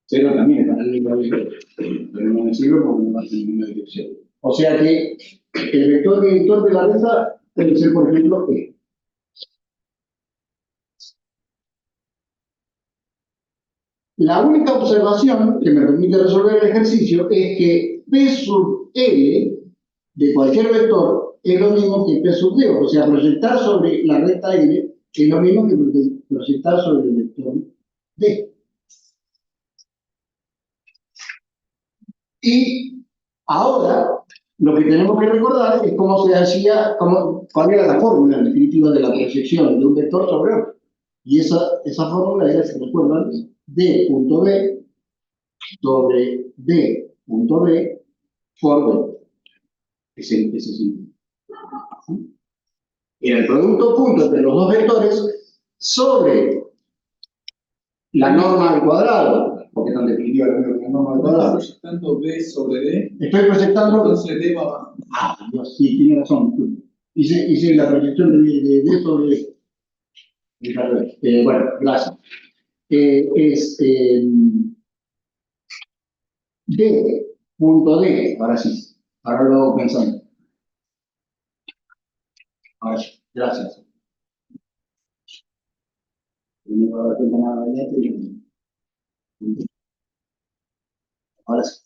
Cero también es paralelo a él, pero no es cero porque no va a tener ninguna dirección. O sea que el vector director de la recta debe ser, por ejemplo, E. La única observación que me permite resolver el ejercicio es que P sub L de cualquier vector es lo mismo que P sub D, o sea, proyectar sobre la recta L es lo mismo que proyectar sobre el vector D. Y ahora, lo que tenemos que recordar es cómo se hacía, cuál era la fórmula en definitiva de la proyección de un vector sobre otro. Y esa fórmula era, si recuerdan, D punto B sobre D punto B por B. Ese símbolo. Era el producto punto entre los dos vectores sobre la norma al cuadrado, porque tan definitiva la norma al cuadrado. ¿Estás proyectando B sobre D? Estoy proyectando. Entonces D va abajo. Ah, Dios, sí, tiene razón. Hice la proyección de D sobre D. Bueno, gracias. Es D punto D, ahora sí, ahora lo hago pensando. Ahora sí, gracias. No me voy a dar cuenta nada de esto. Ahora sí.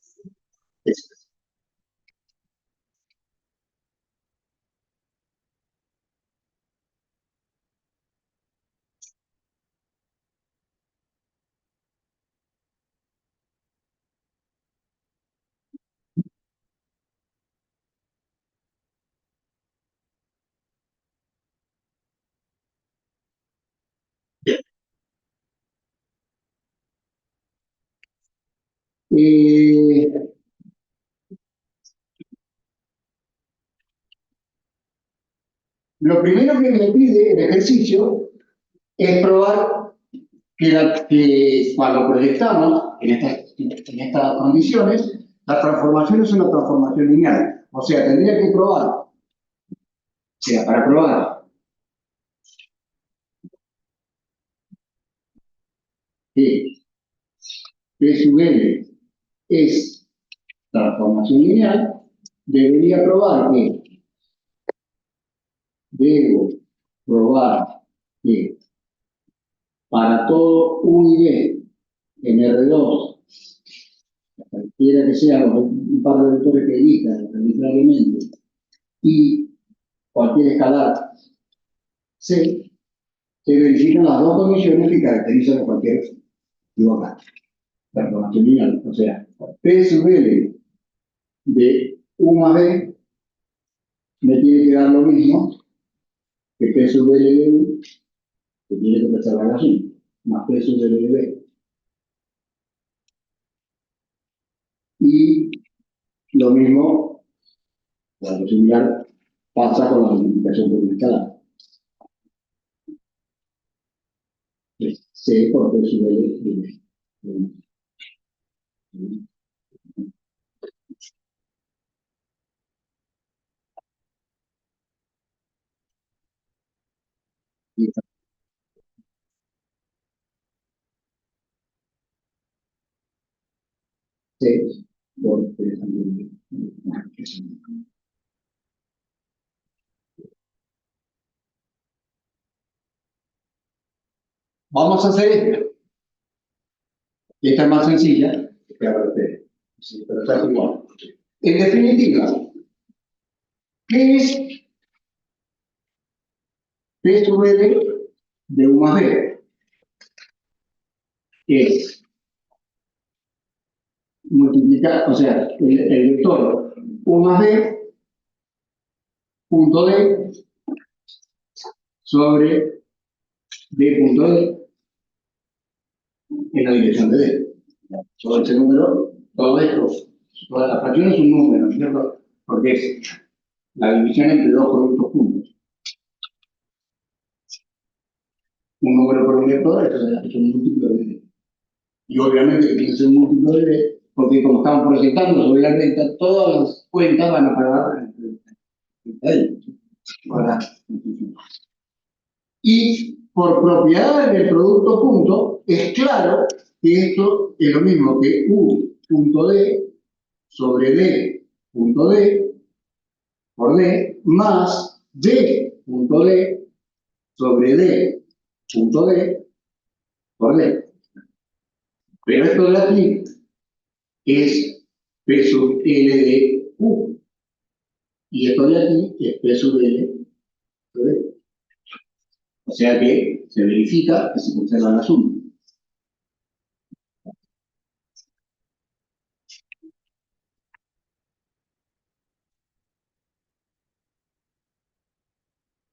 Bien. Lo primero que me pide el ejercicio es probar que cuando proyectamos en estas condiciones, la transformación es una transformación lineal. O sea, tendría que probar, o sea, para probar que P sub L es transformación lineal, debería probar que debo probar que para todo U y B en R2, cualquiera que sea un par de vectores que elijan arbitrariamente, y cualquier escalar C, se verifican las dos condiciones que caracterizan a cualquier igualdad. Transformación lineal, o sea, P sub L de U más B me tiene que dar lo mismo que P sub L de U, que tiene que preservar así, más P sub L de B. Y lo mismo, algo similar, pasa con la multiplicación por una escala. C por P sub L de B. C por P sub L. Vamos a hacer esto. Esta es más sencilla que ahora pero está igual. En definitiva, ¿qué es P sub L de U más B? Es multiplicar, o sea, el vector U más B punto D sobre D punto D en la dirección de D. Todo este número, todo esto, toda la fracción es un número, ¿no es cierto? Porque es la división entre dos productos juntos. Un número por un vector es un múltiplo de D. Y obviamente que tiene que ser un múltiplo de D, porque como estamos proyectando sobre la recta, todas las cuentas van a pagar entre ellos. Y por propiedad del producto punto, es claro que esto es lo mismo que U punto D sobre D punto D por D más D punto D sobre D punto D por D. Pero esto de aquí es P sub L de U. y esto de aquí es P sub L sobre D. O sea que se verifica que se conserva la suma.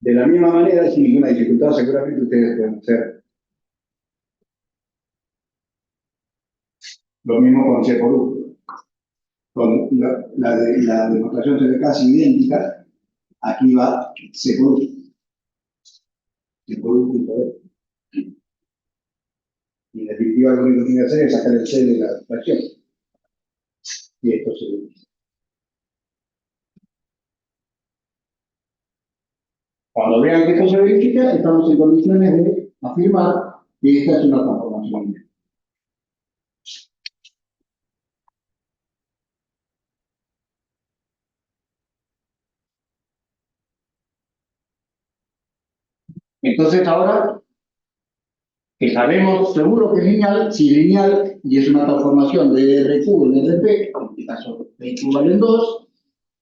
De la misma manera, sin ninguna dificultad, seguramente ustedes pueden hacer lo mismo con C por U. Con la demostración se ve casi idéntica. Aquí va C por U. C por U punto B. Y en definitiva, lo único que tiene que hacer es sacar el C de la fracción. Y esto se ve. Cuando vean que esto se verifica, estamos en condiciones de afirmar que esta es una transformación lineal. Entonces ahora que sabemos seguro que es lineal, si es lineal y es una transformación de RQ en RP, en este caso RQ valen 2,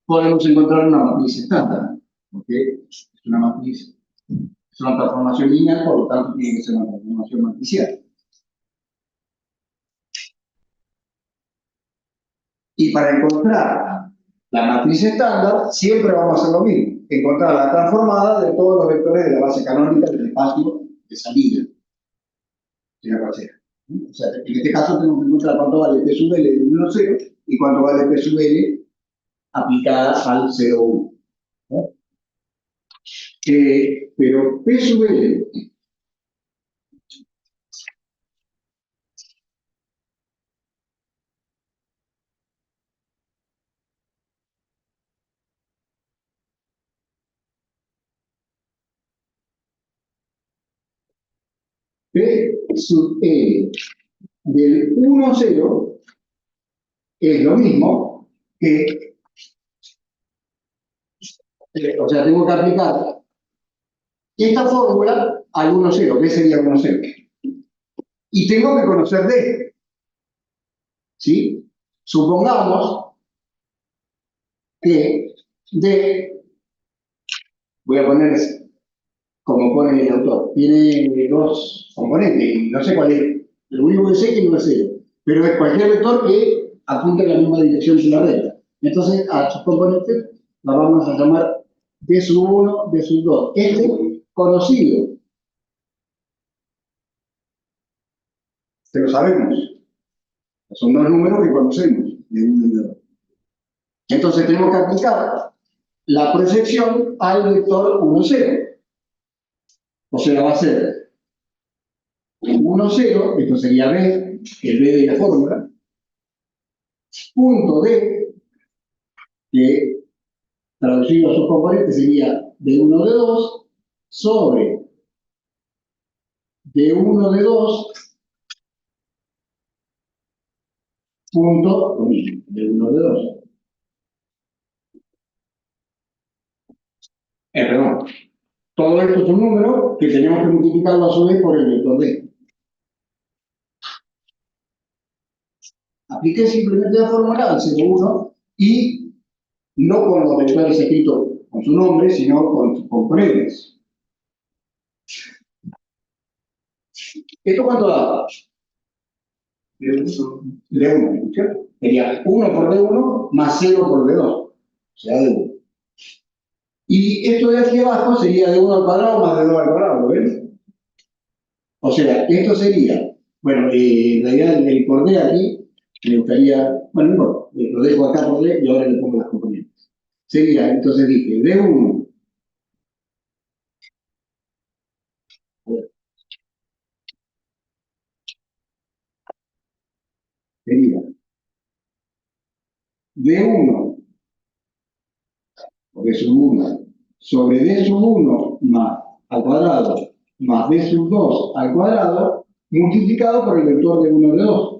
podemos encontrar una matriz estándar, porque es una matriz, es una transformación lineal, por lo tanto tiene que ser una transformación matricial. Y para encontrar la matriz estándar, siempre vamos a hacer lo mismo, encontrar la transformada de todos los vectores de la base canónica del espacio de salida. O sea, en este caso tenemos que encontrar cuánto vale P sub L de 1 a 0 y cuánto vale P sub L aplicada al 0,1. ¿No? Pero P sub L P sub L del 1 a 0 es lo mismo que, o sea, tengo que aplicar esta fórmula al 1 a 0, que sería 1 a 0. Y tengo que conocer D. ¿Sí? Supongamos que D, voy a poner como pone el autor, tiene dos componentes y no sé cuál es. Lo único que sé es que no es 0, pero es cualquier vector que apunte en la misma dirección que la recta. Entonces, a sus componentes la vamos a llamar D sub 1, D sub 2. Este conocido, que lo sabemos. Son dos números que conocemos, de 1 y de 2. Entonces, tenemos que aplicar la proyección al vector 1, 0. O sea, va a ser 1, 0, esto sería B, el B de la fórmula, punto D, que traducido a sus componentes sería D1, D2, sobre D1, D2, punto lo mismo, D1, D2. Perdón, todo esto es un número que tenemos que multiplicarlo a su vez por el vector D. Apliqué simplemente la fórmula al 0,1 y no con los vectores escritos con su nombre, sino con sus componentes. ¿Esto cuánto da? D1, ¿cierto? Sería 1 por D1 más 0 por D2, o sea, D1. Y esto de aquí abajo sería D1 al cuadrado más D2 al cuadrado, ¿ven? O sea, esto sería, bueno, la idea del por D aquí, me gustaría, bueno, no, lo dejo acá por D y ahora le pongo las componentes. Sería, entonces dije, D1, sería D1, porque es un 1, sobre D sub 1 más al cuadrado, más D sub 2 al cuadrado, multiplicado por el vector de 1 de 2.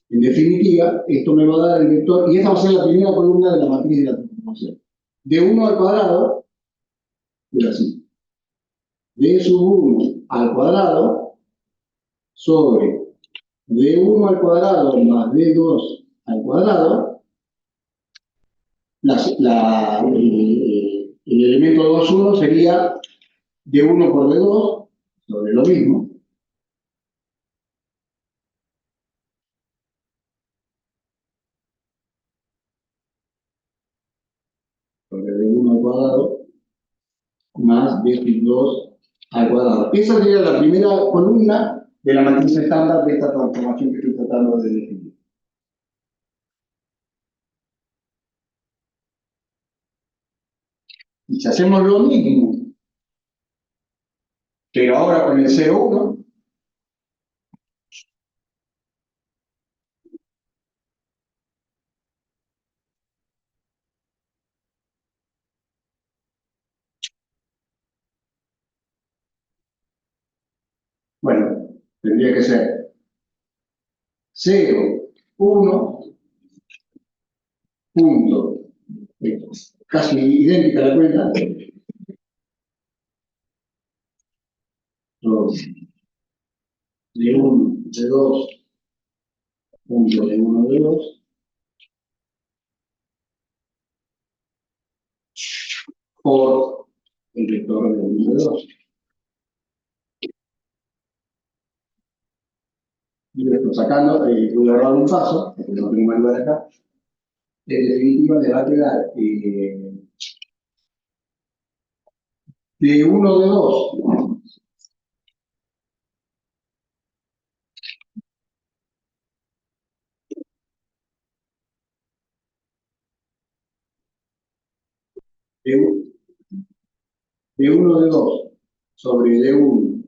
En definitiva, esto me va a dar el vector, y esta va a ser la primera columna de la matriz de la transformación. De 1 al cuadrado, es así. D sub 1 al cuadrado sobre D1 al cuadrado más D2 al cuadrado el elemento 2, 1 sería D1 por D2, sobre lo mismo. Sobre D1 al cuadrado más D2 al cuadrado. Esa sería la primera columna de la matriz estándar de esta transformación que estoy tratando de definir. Y si hacemos lo mismo, pero ahora con el 0,1, bueno, tendría que ser 0, 1, punto, casi idéntica a la cuenta, 2, de 1, de 2, punto de 1, de 2, por el vector de 1, de 2. Y lo estoy sacando, voy a ahorrar un paso, porque no tengo más lugar acá. En definitiva, le va a quedar de 1, de 2, de 1, de 2 sobre D1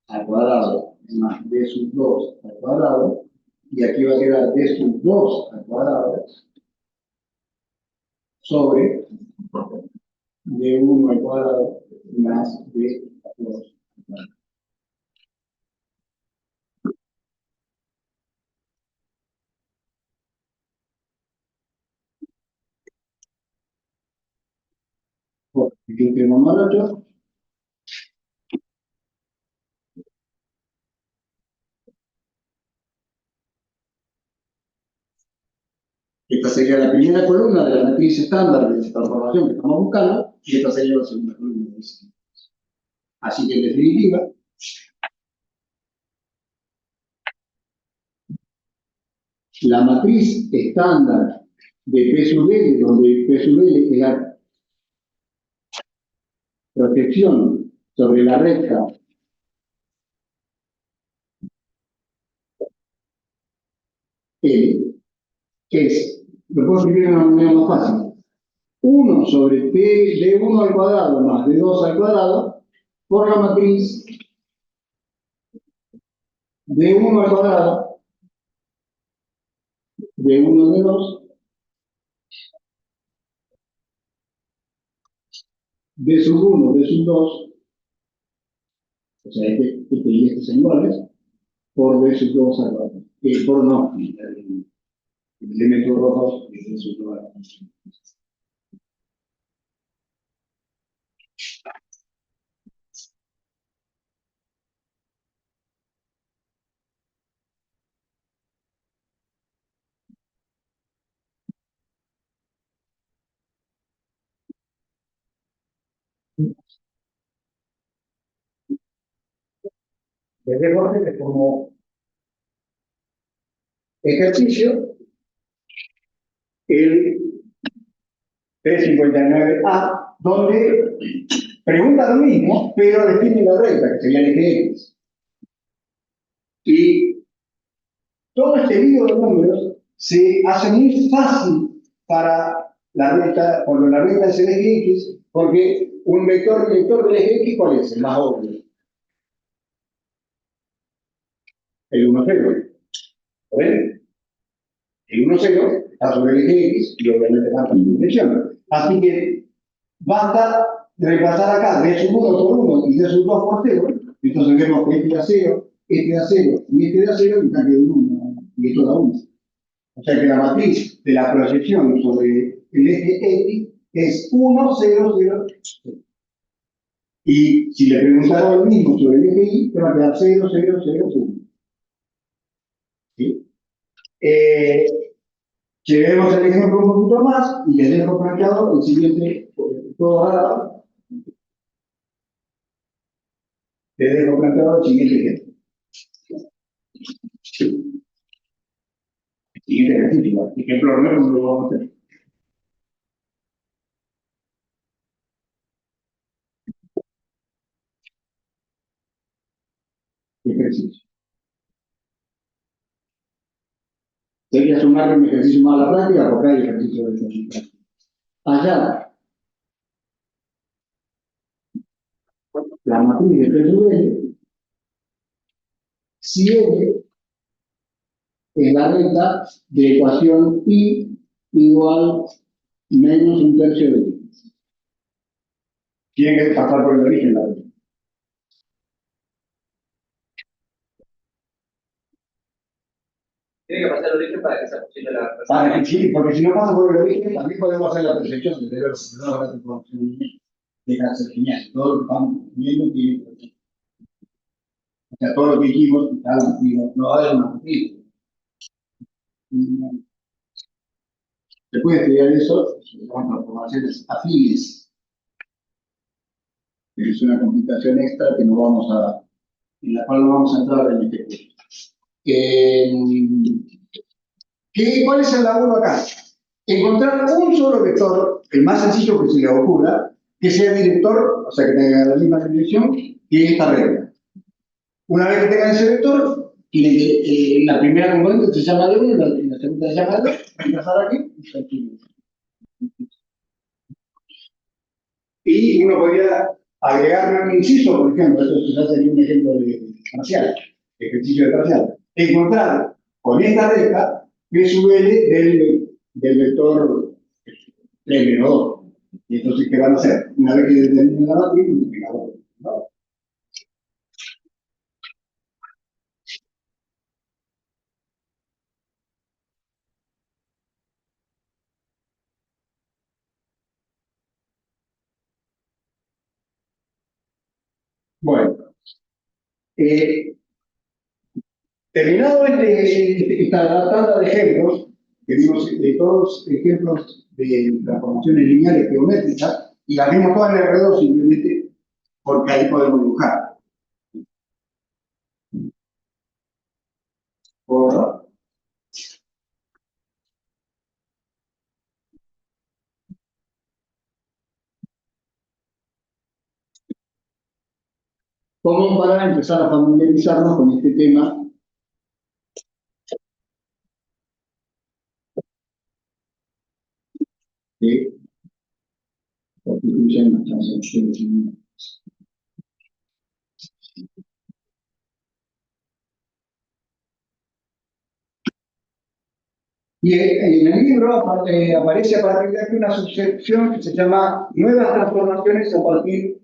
al cuadrado más D sub 2 al cuadrado, y aquí va a quedar D sub 2 al cuadrado sobre D1 al cuadrado más D2 al cuadrado. Bueno, aquí tenemos más 8. Esta sería la primera columna de la matriz estándar de transformación que estamos buscando, y esta sería la segunda columna. Así que en definitiva, la matriz estándar de P sub L, donde P sub L es la proyección sobre la recta L, es, lo puedo escribir de una manera más fácil, 1 sobre P de 1 al cuadrado más de 2 al cuadrado por la matriz de 1 al cuadrado de 1 de 2 de sub 1 de sub 2, o sea, este y este son iguales, por d sub 2 al cuadrado. Por no, el elemento rojo es d sub 2 al cuadrado. Desde Jorge, que como ejercicio, el P59A, donde pregunta lo mismo, pero define la recta, que sería el eje X. Y todo este lío de números se hace muy fácil para la recta, cuando la recta es el eje X, porque un vector del eje X, ¿cuál es? El más obvio. El 1, 0. ¿Ven? El 1, 0 está sobre el eje X y obviamente va en dirección. Así que basta reemplazar acá d sub 1 por 1 y d sub 2 por 0. Entonces vemos que este da 0, este da 0 y este da 0 y está quedando 1. Y esto da 1. O sea que la matriz de la proyección sobre el eje X es 1, 0, 0, 0. Y si le preguntara lo mismo sobre el eje Y, te va a quedar 0, 0, 0, 1. ¿Sí? Llevemos el ejemplo un poquito más y les dejo planteado el siguiente, todo ahora, les dejo planteado el siguiente ejemplo. Siguiente ejercicio, ejemplo nuevo, no lo vamos a hacer. Ejercicio. Sería sumar un ejercicio más a la práctica porque hay ejercicio de práctica. Allá, la matriz de P sub L, si L es la recta de ecuación I igual menos un tercio de I. Tiene que pasar por el origen la recta. Tiene que pasar el origen para que sea posible la Para que sí, porque si no pasa por el origen, también podemos hacer la percepción de los de cáncer genial. Todo lo que estamos viendo tiene que ver. O sea, todo lo que dijimos, no va a haber una matriz. Se puede estudiar eso, se llaman transformaciones afines, que es una complicación extra que no vamos a, en la cual no vamos a entrar en este curso. ¿Cuál es el laburo acá? Encontrar un solo vector, el más sencillo que se le ocurra, que sea director, o sea, que tenga la misma dirección que esta regla. Una vez que tengan ese vector, tiene que, la primera componente se llama de 1, la segunda se llama de 2, reemplazar aquí y aquí. Y uno podría agregar un inciso, por ejemplo, esto ya sería un ejemplo de parcial, ejercicio de parcial. Encontrar con esta recta P sub L del vector L menos 2. Y entonces, ¿qué van a hacer? Una vez que determinen la matriz, multiplicador, ¿no? Bueno, terminado esta tanda de ejemplos, que vimos de todos ejemplos de transformaciones lineales geométricas, y las vimos todas en el alrededor simplemente porque ahí podemos dibujar. Por, como para empezar a familiarizarnos con este tema de constitución de las transacciones lineales. Y en el libro aparece a partir de aquí una subsección que se llama Nuevas transformaciones a partir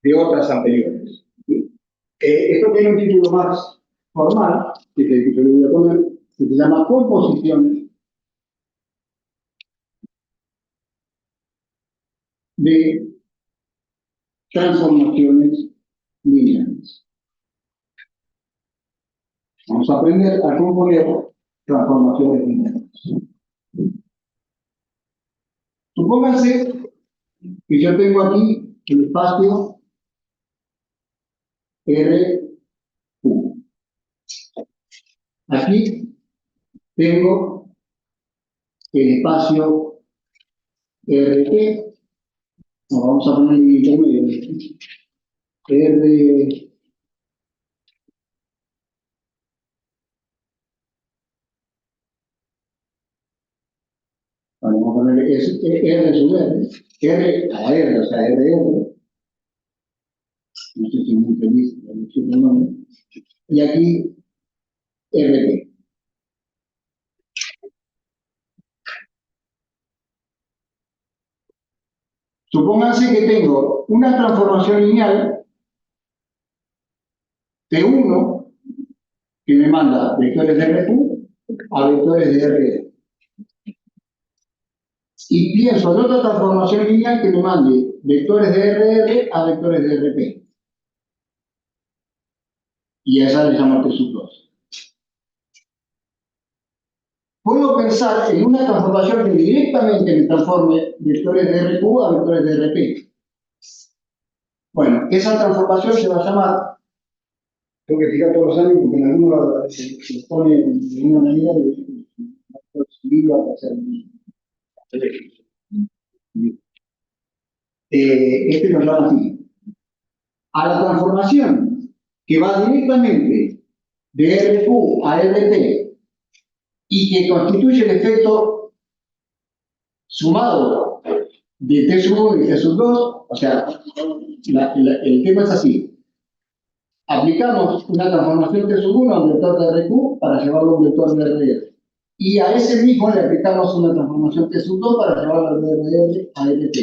de otras anteriores. Esto tiene un título más formal, que es el que yo le voy a poner, que se llama Composiciones de transformaciones lineales. Vamos a aprender a componer transformaciones lineales. Supónganse que yo tengo aquí el espacio RQ. Aquí tengo el espacio RT. Nos vamos a poner en el intermedio. R. Vamos a poner R sub R. R a R, o sea, RR. No sé si es muy feliz la elección del nombre. Y aquí RT. Supónganse que tengo una transformación lineal T1 que me manda vectores de RQ a vectores de RR. Y pienso en otra transformación lineal que me mande vectores de RR a vectores de RP. Y a esa le llamo T sub 2. puedo pensar en una transformación que directamente me transforme vectores de RQ a vectores de RP. Bueno, esa transformación se va a llamar, tengo que fijar todos los años porque en algunos se pone de una manera de libro a hacer. Este lo llama así. A la transformación que va directamente de RQ a RT y que constituye el efecto sumado de T sub 1 y T sub 2, o sea, el tema es así. Aplicamos una transformación T sub 1 a un vector de RQ para llevarlo a un vector de RR. Y a ese mismo le aplicamos una transformación T sub 2 para llevarlo de RR a RT.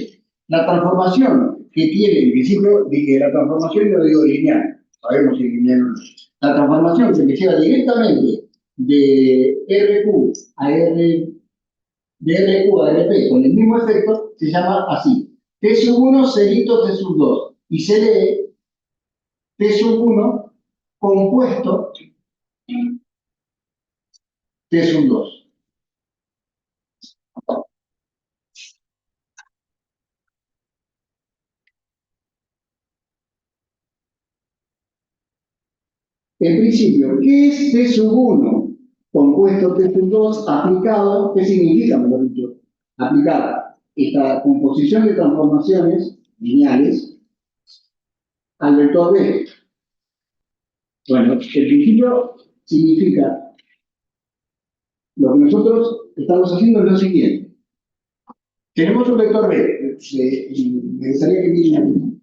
La transformación que tiene, en principio, dije la transformación, yo digo lineal, sabemos si es lineal o no. La transformación que me lleva directamente de RQ a R, de RQ a RP con el mismo efecto se llama así. T sub 1 seguido T sub 2. Y se lee T sub 1 compuesto T sub 2. En principio, ¿qué es T sub 1 compuesto T sub 2 aplicado? ¿Qué significa, mejor dicho? Aplicar esta composición de transformaciones lineales al vector B. Bueno, el principio significa, lo que nosotros estamos haciendo es lo siguiente. Tenemos un vector B, me gustaría que miren,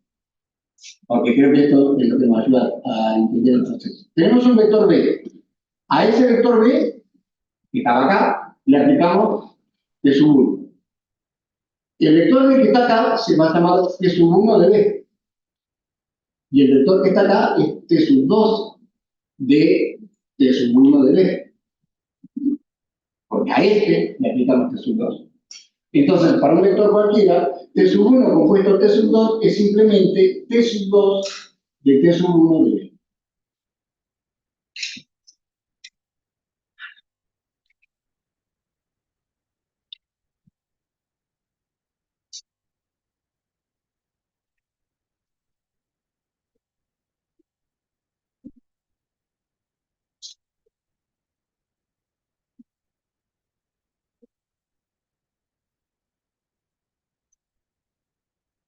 porque creo que esto es lo que nos ayuda a entender el proceso. Tenemos un vector B. A ese vector B, que estaba acá, le aplicamos T sub 1. El vector B que está acá se va a llamar T sub 1 de B. Y el vector que está acá es T sub 2 de T sub 1 de B. Porque a este le aplicamos T sub 2. Entonces, para un vector cualquiera, T sub 1 compuesto T sub 2 es simplemente T sub 2 de T sub 1 de B.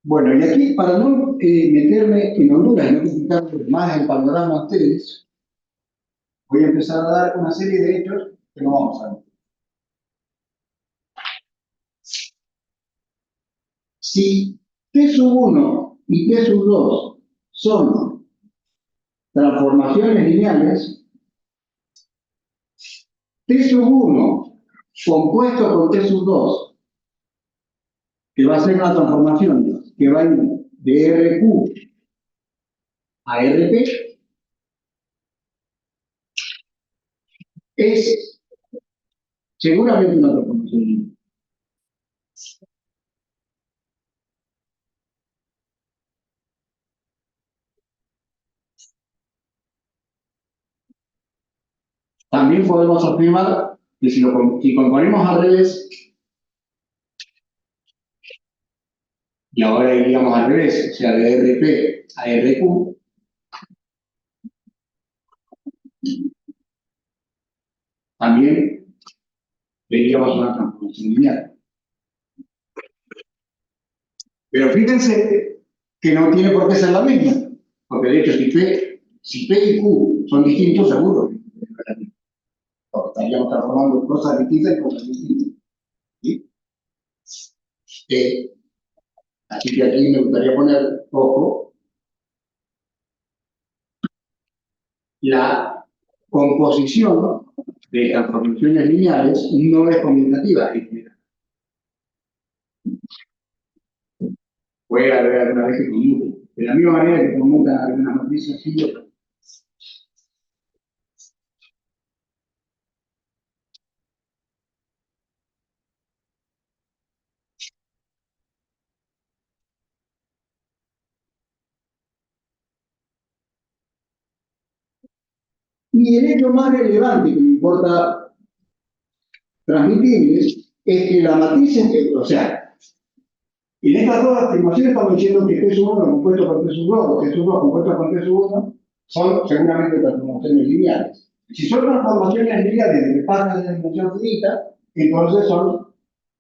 Bueno, y aquí, para no meterme en Honduras y no complicar más el panorama a ustedes, voy a empezar a dar una serie de hechos que no vamos a ver. Si T sub 1 y T sub 2 son transformaciones lineales, T sub 1 compuesto con T sub 2, que va a ser una transformación que va a ir de RQ a RP, es seguramente una transformación lineal. También podemos afirmar que si componemos al revés, y ahora iríamos al revés, o sea, de RP a RQ, también veríamos una transformación lineal. Pero fíjense que no tiene por qué ser la misma, porque de hecho si P y Q son distintos, seguro, porque estaríamos transformando cosas distintas y cosas distintas. ¿Sí? Así que aquí me gustaría poner, ojo, la composición de transformaciones lineales no es conmutativa. Puede haber alguna vez que conmute. De la misma manera que conmutan algunas matrices y otras. Y el hecho más relevante que me importa transmitibles es que la matriz, o sea, en estas dos afirmaciones estamos diciendo que T sub 1 compuesto por T sub 2 o T sub 2 compuesto por T sub 1 son seguramente transformaciones lineales. Si son transformaciones lineales de que pasan de dimensión finita, entonces son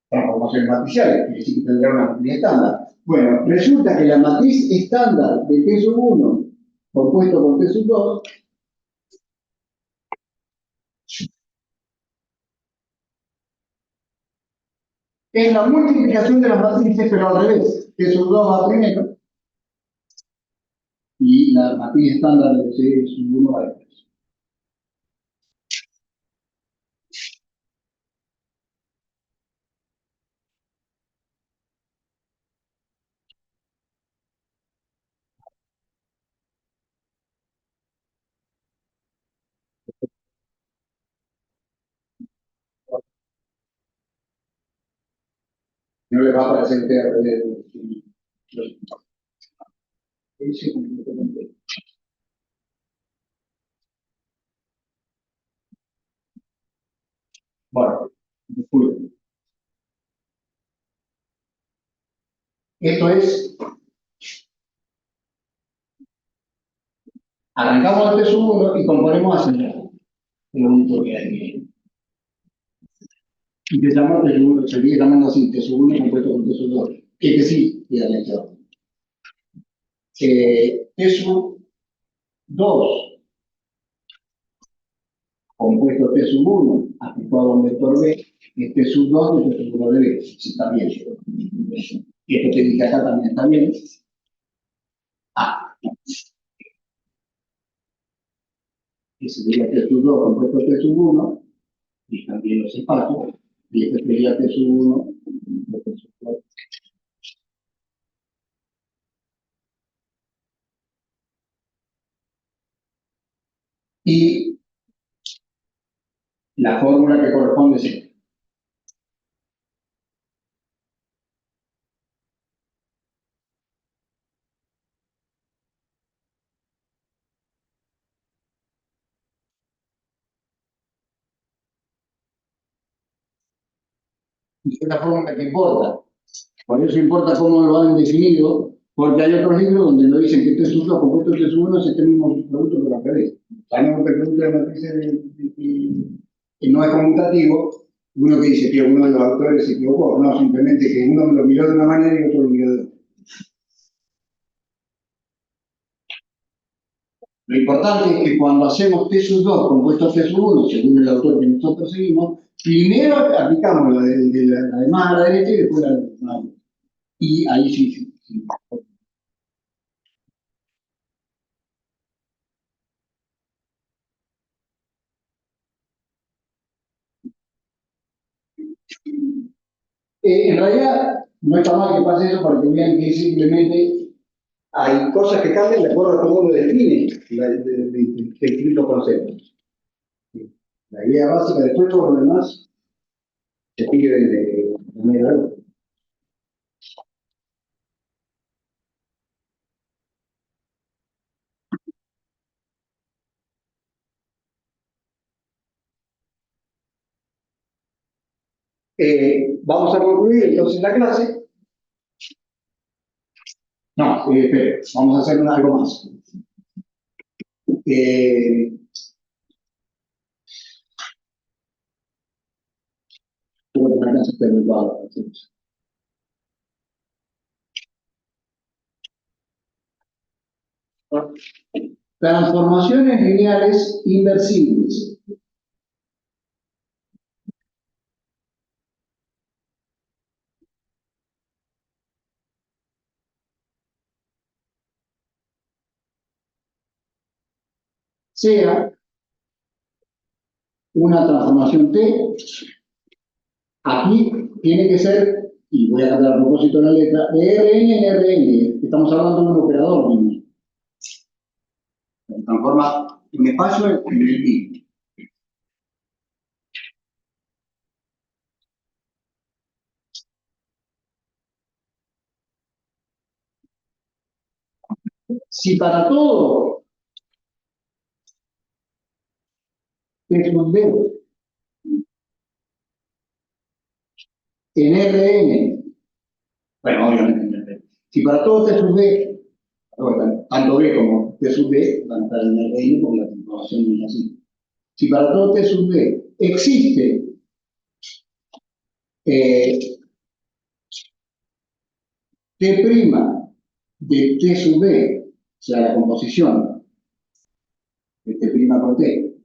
transformaciones matriciales, quiere decir que tendrá una matriz estándar. Bueno, resulta que la matriz estándar de T sub 1 compuesto por T sub 2 es la multiplicación de las matrices, pero al revés. T sub 2 va primero y la matriz estándar de C sub 1 va después. No les va a aparecer bueno, disculpen. Esto es, arrancamos el T sub 1 y componemos así. Es lo único que hay. Y que llama T sub 1, se sigue llamando así, T sub 1 compuesto con T sub 2. Que sí, queda hecho. T sub 2 compuesto T sub 1 aplicado a un vector B, es T sub 2 y T sub 1 de B. Sí, está bien. Y esto que dije acá también está bien. Que sería T sub 2 compuesto T sub 1, y también los espacios, y este sería T sub 1, T sub 2. Y la fórmula que corresponde es esta. Y es la fórmula que importa. Por eso importa cómo lo han definido, porque hay otros libros donde lo dicen que T sub 2 compuesto T sub 1 es este mismo producto que lo revés. Sabemos que el producto de matrices que no es conmutativo, uno que dice que uno de los autores se equivocó, no, simplemente que uno lo miró de una manera y otro lo miró de otra. Lo importante es que cuando hacemos T sub 2 compuesto T sub 1, según el autor que nosotros seguimos, primero aplicamos la de más a la derecha y después la de más. Y ahí sí. En realidad, no está mal que pase eso porque vean que simplemente hay cosas que cambian de acuerdo a cómo lo define de distintos conceptos. La idea básica, después todo lo demás se sigue de manera. Vamos a concluir entonces la clase. No, espere, vamos a hacer algo más. Transformaciones lineales inversibles. Sea una transformación T, aquí tiene que ser, y voy a cambiar a propósito la letra, de Rn en Rn. Estamos hablando de un operador lineal. Transforma un espacio en el mismo. Si para todo T sub D en Rn, bueno, obviamente en Rn, si para todo T sub B, tanto B como T sub B van a estar en Rn porque la transformación no es así. Si para todo T sub B existe T' de T sub B, o sea, la composición de T' con T,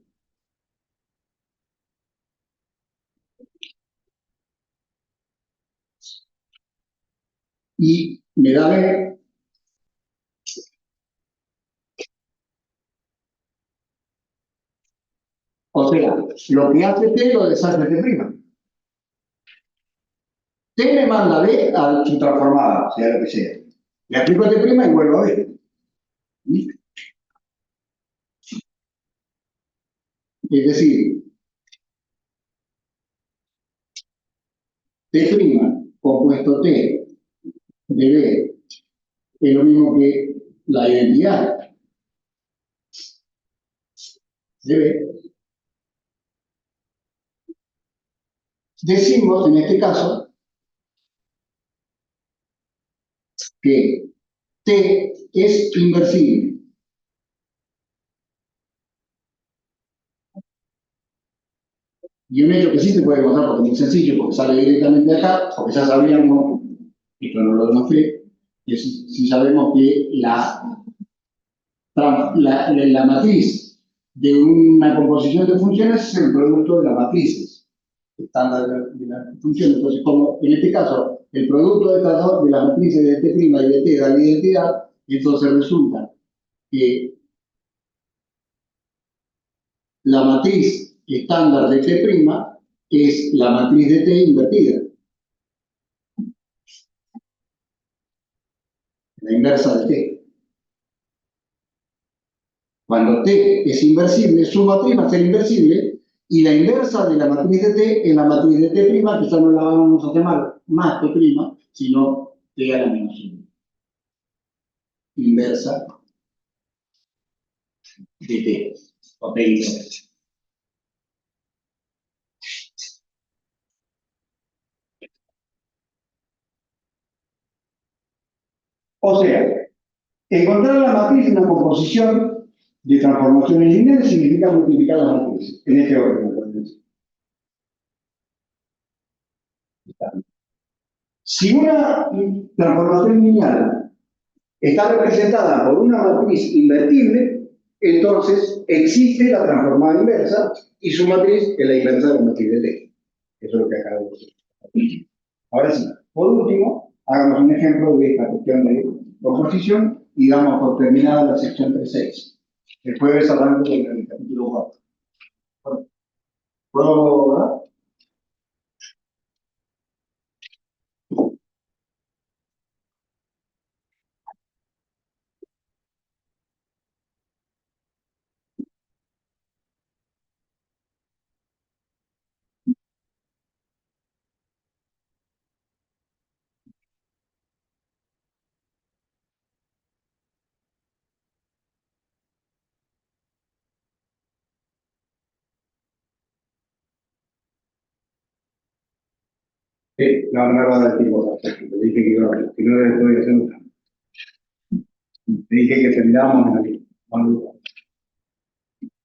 y me da B, o sea, lo que hace T lo deshace T'. T me manda B a su transformada, sea lo que sea. Le aplico T' y vuelvo a B. Es decir, T' compuesto T de B es lo mismo que la identidad de B. Decimos, en este caso, que T es inversible. Y un hecho que sí se puede demostrar porque es muy sencillo, porque sale directamente de acá, porque ya sabíamos, esto no lo demostré, que si sabemos que la matriz de una composición de funciones es el producto de las matrices estándar de las funciones. Entonces, como en este caso, el producto de estas dos, de las matrices de T' y de T da la identidad, entonces resulta que la matriz estándar de T' es la matriz de T invertida, la inversa de T. Cuando T es inversible, su matriz va a ser inversible, y la inversa de la matriz de T es la matriz de T', que ya no la vamos a llamar más T', sino T a la menos 1. Inversa de T, o T inversa. O sea, encontrar la matriz en una composición de transformaciones lineales significa multiplicar las matrices, en este orden. Si una transformación lineal está representada por una matriz invertible, entonces existe la transformada inversa y su matriz es la inversa de la matriz de T. Eso es lo que acabo de decir. Ahora sí, por último, hagamos un ejemplo de esta cuestión de composición y damos por terminada la sección 3.6. El jueves arranco con el capítulo 4. Bueno, ¿puedo, verdad? Sí, no, no me va a dar tiempo. Te dije que iba a ver, si no le estoy haciendo. Te dije que terminábamos en la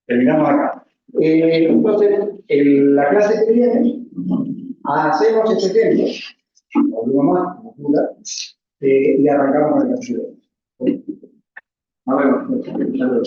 terminamos acá. Entonces, en la clase que viene, hacemos este ejemplo, volvemos más, como duda, y arrancamos con el capítulo. A ver, ya lo